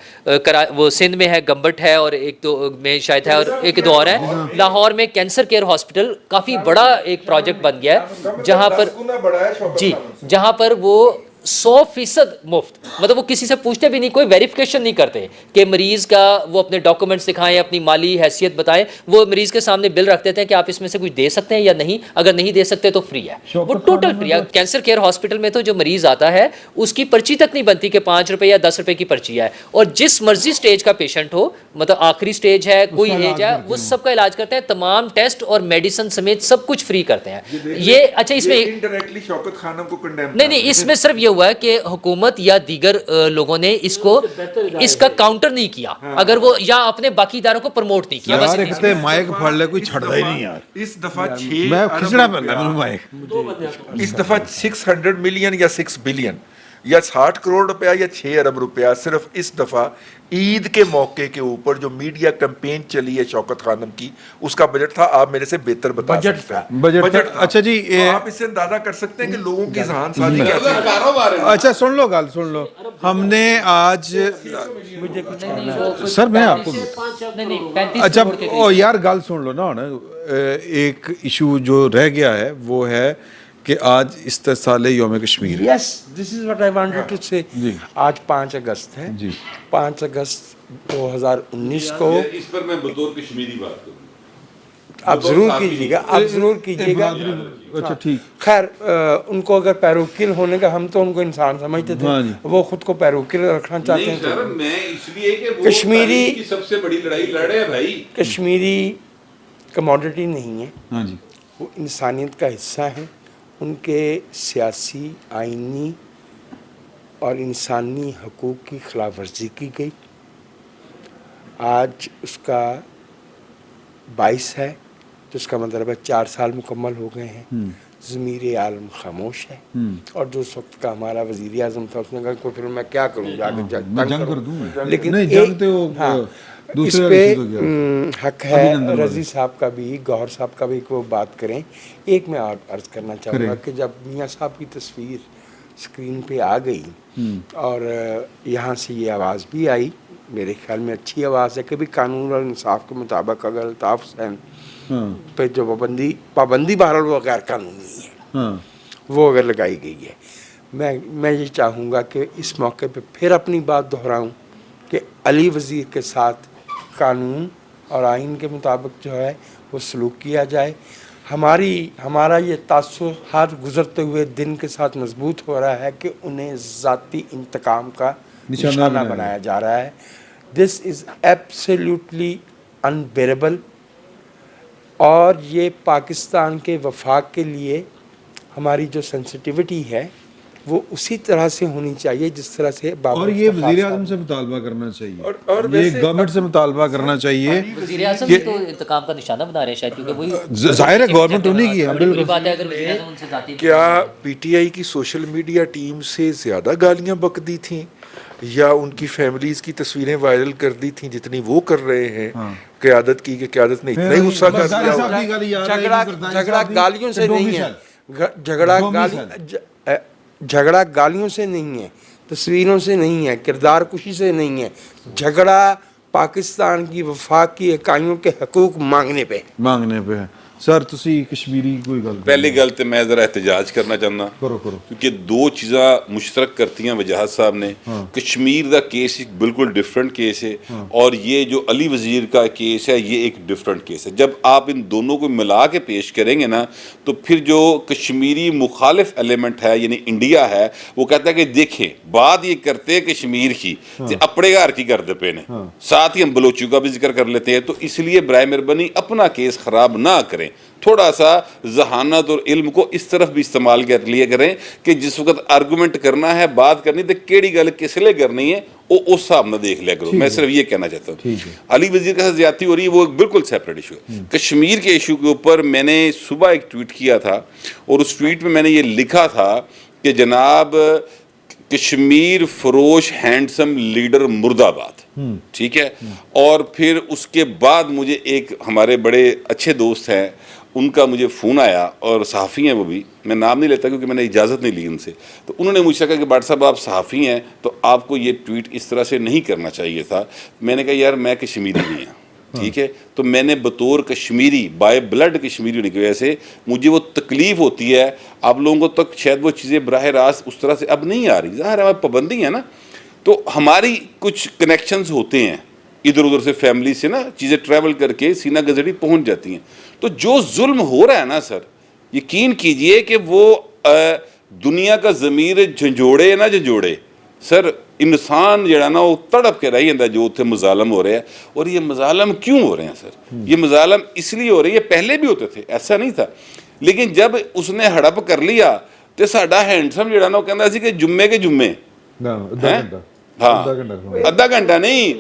Speaker 6: وہ سندھ میں ہے, گمبٹ ہے, اور ایک دو میں شاید ہے, اور ایک دو اور ہے. لاہور میں کینسر کیئر ہاسپٹل کافی بڑا ایک پروجیکٹ بن گیا ہے جہاں پر جی جہاں پر وہ 100% مفت, مطلب وہ کسی سے پوچھتے بھی نہیں, کوئی ویریفیکیشن نہیں کرتے کہ مریض کا وہ اپنے ڈاکومنٹس دکھائیں, اپنی مالی حیثیت بتائیں. وہ مریض کے سامنے بل رکھ دیتے ہیں کہ آپ اس میں سے کچھ دے سکتے ہیں یا نہیں, اگر نہیں دے سکتے تو فری ہے, وہ ٹوٹل فری ہے. کینسر کیئر ہاسپٹل میں تو جو مریض آتا ہے اس کی پرچی تک نہیں بنتی کہ 5 روپے یا 10 روپے کی پرچی ہے, اور جس مرضی سٹیج کا پیشنٹ ہو, مطلب آخری سٹیج ہے, کوئی ایج ہے, وہ سب کا علاج کرتے ہیں. تمام ٹیسٹ اور میڈیسن سمیت سب کچھ فری کرتے ہیں. یہ اچھا اس میں
Speaker 3: انڈائریکٹلی شوکت خانم کو کنڈیم
Speaker 6: نہیں, اس میں صرف یہ ہوا ہے کہ حکومت یا دیگر لوگوں نے اس کا کاؤنٹر نہیں کیا, اگر وہ یا اپنے باقی اداروں کو پروموٹ نہیں کیا.
Speaker 1: یار کہتے مائک پھاڑ لے کوئی چھڑتا ہی نہیں یار.
Speaker 3: اس دفعہ
Speaker 1: میں کھچڑا پہ لگا مائک.
Speaker 3: اس دفعہ 600 ملین یا 6 بلین یا 60 کروڑ روپیہ یا 6 ارب روپیہ صرف اس دفعہ عید کے موقع کے اوپر جو میڈیا کمپین چلی ہے شوکت خانم کی, اس کا بجٹ تھا. آپ میرے سے بہتر بتا سکتے ہیں
Speaker 1: بجٹ تھا. اچھا جی,
Speaker 3: آپ اس سے اندازہ کر سکتے ہیں کہ لوگوں کی ذہن سازی کیسے ہے.
Speaker 1: اچھا سن لو گال سن لو. ہم نے آج سر میں آپ کو اچھا یار گال سن لو نا. ایک ایشو جو رہ گیا ہے وہ ہے کہ آج استحصال یوم Kashmir.
Speaker 5: Yes, this is what I wanted to say. آج 5 اگست ہے. 5 اگست 2019 کو
Speaker 2: اس پر میں بطور کشمیری بات کروں.
Speaker 5: آپ ضرور کیجیے گا, آپ ضرور کیجیے گا.
Speaker 1: اچھا ٹھیک.
Speaker 5: خیر ان کو اگر پیروکل ہونے کا, ہم تو ان کو انسان سمجھتے تھے, وہ خود کو پیروکل رکھنا چاہتے ہیں.
Speaker 2: سر میں اس لیے کہ وہ
Speaker 5: کشمیری
Speaker 2: کی سب سے بڑی لڑائی لڑے ہیں بھائی.
Speaker 5: کشمیری کموڈٹی نہیں ہے,
Speaker 1: ہاں جی,
Speaker 5: وہ انسانیت کا حصہ ہیں. ان کے سیاسی, آئینی اور انسانی حقوق کی خلاف ورزی کی گئی. آج اس کا 22 ہے, تو اس کا مطلب ہے 4 سال مکمل ہو گئے ہیں. ضمیر عالم خاموش ہے. اور جو اس وقت کا ہمارا وزیر اعظم تھا, اس نے کہا کہ پھر میں کیا کروں, جا کے جنگ کر دوں. لیکن اس پہ حق ہے رضی صاحب کا بھی, گوہر صاحب کا بھی, کہ وہ بات کریں. ایک میں عرض کرنا چاہوں گا کہ جب میاں صاحب کی تصویر اسکرین پہ آ گئی اور یہاں سے یہ آواز بھی آئی, میرے خیال میں اچھی آواز ہے کہ بھی قانون اور انصاف کے مطابق اگر الطاف حسین پہ جو پابندی بہرحال وہ غیر قانونی ہے, وہ اگر لگائی گئی ہے, میں یہ چاہوں گا کہ اس موقع پہ پھر اپنی بات دہراؤں کہ علی وزیر کے ساتھ قانون اور آئین کے مطابق جو ہے وہ سلوک کیا جائے. ہمارا یہ تاثر ہر گزرتے ہوئے دن کے ساتھ مضبوط ہو رہا ہے کہ انہیں ذاتی انتقام کا نشانہ بنایا جا رہا ہے. دس از ایبسلیوٹلی انبیریبل, اور یہ پاکستان کے وفاق کے لیے ہماری جو سینسٹیوٹی ہے وہ اسی طرح سے ہونی چاہیے جس طرح سے
Speaker 1: اور یہ وزیر اعظم سے مطالبہ کرنا چاہیے, اور یہ گورنمنٹ سے مطالبہ کرنا چاہیے.
Speaker 6: وزیر اعظم بھی تو انتقام کا نشانہ بنا رہے ہیں شاید, کیونکہ وہی
Speaker 1: ظاہر ہے گورنمنٹ انہیں کی ہے.
Speaker 6: بالکل بات ہے. اگر وزیر اعظم ان سے ذاتی
Speaker 3: کیا پی ٹی آئی کی سوشل میڈیا ٹیم سے زیادہ گالیاں بک دی تھیں یا ان کی فیملیز کی تصویریں وائرل کر دی تھیں جتنی وہ کر رھے ہیں قیادت کی, کہ قیادت نے اتنا ہی غصہ کر دیا.
Speaker 5: جھگڑا گالیوں سے نہیں ہے, جھگڑا گالیوں سے نہیں ہے, تصویروں سے نہیں ہے, کردار کشی سے نہیں ہے. جھگڑا پاکستان کی وفاق کی اکائیوں کے حقوق مانگنے پہ
Speaker 1: ہے. سر تسی کشمیری کوئی گل
Speaker 2: پہلی گل تے میں ذرا احتجاج کرنا چاہنا,
Speaker 1: کرو
Speaker 2: کیونکہ 2 چیزاں مشترک کرتی ہیں وجاہت صاحب نے. کشمیر دا کیس ایک بالکل ڈفرینٹ کیس ہے, اور یہ جو علی وزیر کا کیس ہے یہ ایک ڈفرینٹ کیس ہے. جب آپ ان دونوں کو ملا کے پیش کریں گے نا, تو پھر جو کشمیری مخالف ایلیمنٹ ہے یعنی انڈیا ہے, وہ کہتا ہے کہ دیکھیں بات یہ کرتے کشمیر کی, اپنے گھر کی کرتے پے نے, ساتھ ہی ہم بلوچیوں کا بھی ذکر کر لیتے ہیں. تو اس لیے برائے مہربانی اپنا کیس خراب نہ کریں, تھوڑا سا ذہانت اور علم کو اس طرف بھی استعمال کر لیا کریں کہ جس وقت آرگومنٹ کرنا ہے, بات کرنی تو کیڑی گل کس لیے کرنی ہے وہ اس حساب نہ دیکھ لیا کرو. میں صرف یہ کہنا چاہتا ہوں. علی وزیر کے ساتھ زیادتی ہو رہی ہے, وہ ایک بالکل سیپریٹ ایشو ہے. کشمیر کے ایشو کے اوپر میں نے صبح ایک ٹویٹ کیا تھا, اور اس ٹویٹ میں نے یہ لکھا تھا کہ جناب کشمیر فروش ہینڈسم لیڈر مرد آباد, ٹھیک ہے. اور پھر اس کے بعد مجھے ایک ہمارے بڑے اچھے دوست ہیں ان کا مجھے فون آیا، اور صحافی ہیں وہ بھی، میں نام نہیں لیتا کیونکہ میں نے اجازت نہیں لی ان سے، تو انہوں نے مجھ سے کہا کہ بٹ صاحب آپ صحافی ہیں تو آپ کو یہ ٹویٹ اس طرح سے نہیں کرنا چاہیے تھا۔ میں نے کہا یار میں کشمیری نہیں ہوں، ٹھیک ہے، تو میں نے بطور کشمیری، بائی بلڈ کشمیری ہونے کی وجہ سے مجھے وہ تکلیف ہوتی ہے، آپ لوگوں تک شاید وہ چیزیں براہ راست اس طرح سے اب نہیں آ رہی، ظاہر ہے پابندی ہے نا، تو ہماری کچھ کنیکشنز ہوتے ہیں ادھر ادھر سے، فیملی سے نا چیزیں ٹریول کر کے سینہ گزڑی پہنچ جاتی ہیں۔ تو جو ظلم ہو رہا ہے نا سر، یقین کیجئے کہ وہ دنیا کا ضمیر جھنجھوڑے نہ جھنجھوڑے سر، انسان جڑا نا وہ تڑپ کے رہی جاتا جو اتنے مظالم ہو رہے ہیں۔ اور یہ مظالم کیوں ہو رہے ہیں سر؟ یہ مظالم اس لیے ہو رہے ہیں، یہ پہلے بھی ہوتے تھے، ایسا نہیں تھا، لیکن جب اس نے ہڑپ کر لیا تو ساڈا ہینڈسم جڑا نا وہ کہندا سی کہ جمعے کے جمعے ہاں ادھا گھنٹہ نہیں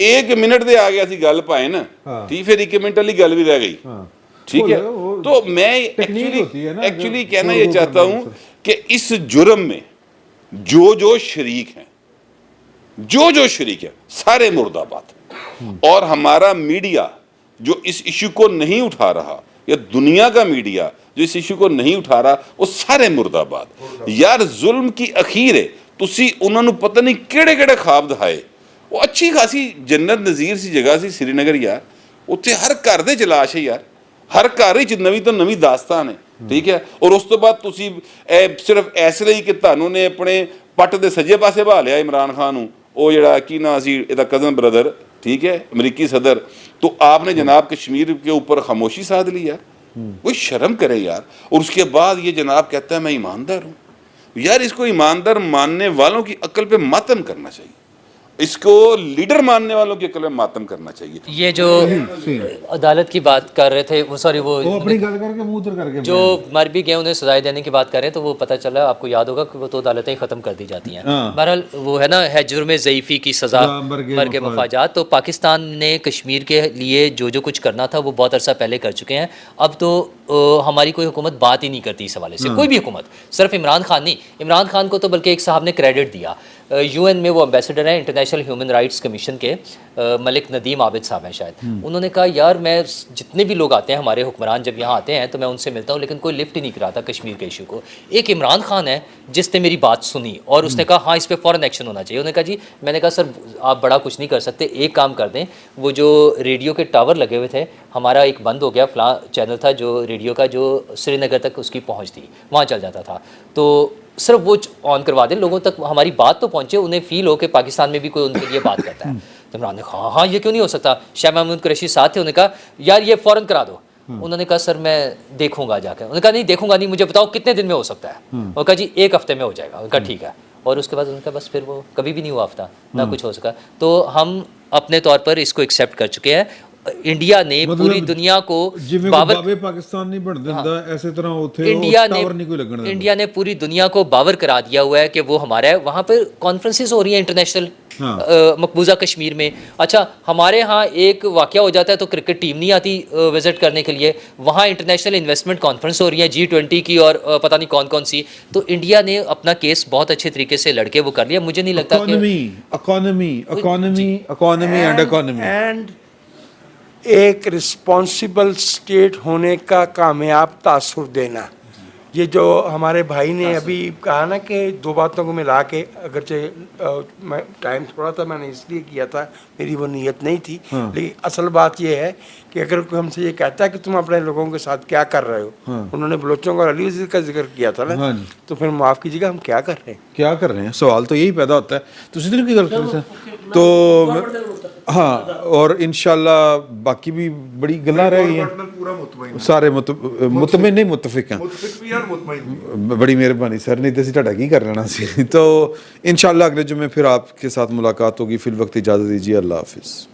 Speaker 2: 1 منٹ دے آ گیا سی گل پائے نا، ٹھیک، پھر 1 منٹ والی گل بھی رہ گئی، ٹھیک ہے۔ تو میں ایکچولی کہنا یہ چاہتا ہوں کہ اس جرم میں جو شریک ہیں، جو شریک ہیں، سارے مرد آباد، اور ہمارا میڈیا جو اس ایشو کو نہیں اٹھا رہا، یا دنیا کا میڈیا جو اس ایشو کو نہیں اٹھا رہا، وہ سارے مرد آباد۔ یار ظلم کی اخیر ہے، تسی انہوں نے پتہ نہیں کیڑے کیڑے خواب دکھائے، وہ اچھی خاصی جنت نظیر سی جگہ سی سری نگر یار، اتنے ہر گھر دے چلاش ہے یار، ہر گھر وچ نویں تو نویں داستان ہے، ٹھیک ہے۔ اور اس تو بعد تسی صرف ایسے لیے کہ تانوں نے اپنے پٹ دے سجے پاسے بہا لیا عمران خان نوں، وہ جڑا کی نا سی ایدا کزن بردر، ٹھیک ہے، امریکی صدر، تو آپ نے جناب کشمیر کے اوپر خاموشی سادھ لی یار، وہ شرم کرے یار۔ اور اس کے بعد یہ جناب کہتا ہے میں ایماندار ہوں، یار اس کو ایماندار ماننے والوں کی عقل پہ ماتم کرنا چاہیے، اس کو لیڈر ماننے والوں کی عقل پہ ماتم کرنا چاہیے۔
Speaker 6: یہ جو عدالت کی بات کر رہے تھے، وہ سوری وہ
Speaker 1: اپنی گل کر کے منہ اتر کر کے
Speaker 6: جو مر بھی گئے انہیں سزائیں دینے کی بات کر رہے ہیں، تو وہ پتہ چلا آپ کو یاد ہوگا کہ وہ تو عدالتیں ختم کر دی جاتی ہیں۔ بہرحال وہ ہے نا، ہے جرم ضعیفی کی سزا مرگ مفاجات، تو پاکستان نے کشمیر کے لیے جو کچھ کرنا تھا وہ بہت عرصہ پہلے کر چکے ہیں۔ اب تو ہماری کوئی حکومت بات ہی نہیں کرتی اس حوالے سے، کوئی بھی حکومت، صرف عمران خان نہیں، عمران خان کو تو بلکہ ایک صاحب نے کریڈٹ دیا، یو این میں وہ امبیسڈر ہیں انٹرنیشنل ہیومن رائٹس کمیشن کے، ملک ندیم عابد صاحب ہیں شاید، انہوں نے کہا یار میں جتنے بھی لوگ آتے ہیں ہمارے حکمران جب یہاں آتے ہیں تو میں ان سے ملتا ہوں، لیکن کوئی لفٹ ہی نہیں کراتا کشمیر کے ایشو کو۔ ایک عمران خان ہے جس نے میری بات سنی اور اس نے کہا ہاں اس پہ فوراً ایکشن ہونا چاہیے۔ انہوں نے کہا جی، میں نے کہا سر آپ بڑا کچھ نہیں کر سکتے، ایک کام کر دیں، وہ جو ریڈیو کے ٹاور لگے ہوئے تھے ہمارا ایک بند ہو گیا، فلاں چینل تھا جو ریڈیو کا جو سری نگر تک اس کی پہنچ تھی، وہاں چل جاتا تھا، تو صرف وہ آن کروا دیں، لوگوں تک ہماری بات تو پہنچے، انہیں فیل ہو کہ پاکستان میں بھی کوئی ان کے لیے بات کرتا ہے۔ تو عمران نے کہا ہاں یہ کیوں نہیں ہو سکتا، شاہ محمود قریشی ساتھ تھے، انہوں نے کہا یار یہ فوراً کرا دو۔ انہوں نے کہا سر میں دیکھوں گا جا کے، انہوں نے کہا نہیں دیکھوں گا نہیں، مجھے بتاؤ کتنے دن میں ہو سکتا ہے۔ انہوں نے کہا جی 1 ہفتے میں ہو جائے گا۔ انہوں نے کہا ٹھیک ہے، اور اس کے بعد ان کا بس پھر وہ کبھی بھی نہیں ہوا ہفتہ، نہ کچھ ہو سکا۔ تو ہم اپنے طور پر اس کو ایکسیپٹ کر چکے ہیں، انڈیا نے پوری دنیا کو
Speaker 1: بابے پاکستان نہیں بن دیندا ایسے طرح اوتھے
Speaker 6: انڈیا نے پوری دنیا کو باور کرا دیا ہوا ہے کہ وہ ہمارا ہے۔ وہاں پہ کانفرنسز ہو رہی ہیں انٹرنیشنل مقبوضہ کشمیر میں، اچھا ہمارے ہاں ایک واقعہ ہو جاتا ہے تو کرکٹ ٹیم نہیں آتی وزٹ کرنے کے لیے، وہاں انٹرنیشنل انویسٹمنٹ کانفرنس ہو رہی ہے G20 کی اور پتہ نہیں کون کون سی، تو انڈیا نے اپنا کیس بہت اچھے طریقے سے لڑ کے وہ کر لیا۔ مجھے نہیں لگتا
Speaker 5: کہ اینڈ ایک رسپانسبل اسٹیٹ ہونے کا کامیاب تاثر دینا، یہ جو ہمارے بھائی نے ابھی کہا نا کہ 2 باتوں کو ملا کے، اگرچہ میں ٹائم تھوڑا تھا میں نے اس لیے کیا تھا، میری وہ نیت نہیں تھی، لیکن اصل بات یہ ہے کہ اگر کوئی ہم سے یہ کہتا ہے کہ تم اپنے لوگوں کے ساتھ کیا کر رہے ہو، انہوں نے بلوچوں کا علی کا ذکر کیا تھا نا، تو پھر معاف کیجیے گا ہم کیا کر رہے ہیں،
Speaker 1: سوال تو یہی پیدا ہوتا ہے۔ تسی دن کی گل کر رہے ہیں تو ہاں، اور انشاءاللہ باقی بھی بڑی گلاں رہ گئی ہیں، سارے مطمئن نہیں متفق ہیں، بڑی مہربانی سر، نہیں تو اسی ٹھاڈا کی کر لینا سی۔ تو انشاءاللہ اگلے جمعے پھر آپ کے ساتھ ملاقات ہوگی، فی الوقت اجازت دیجیے، اللہ حافظ۔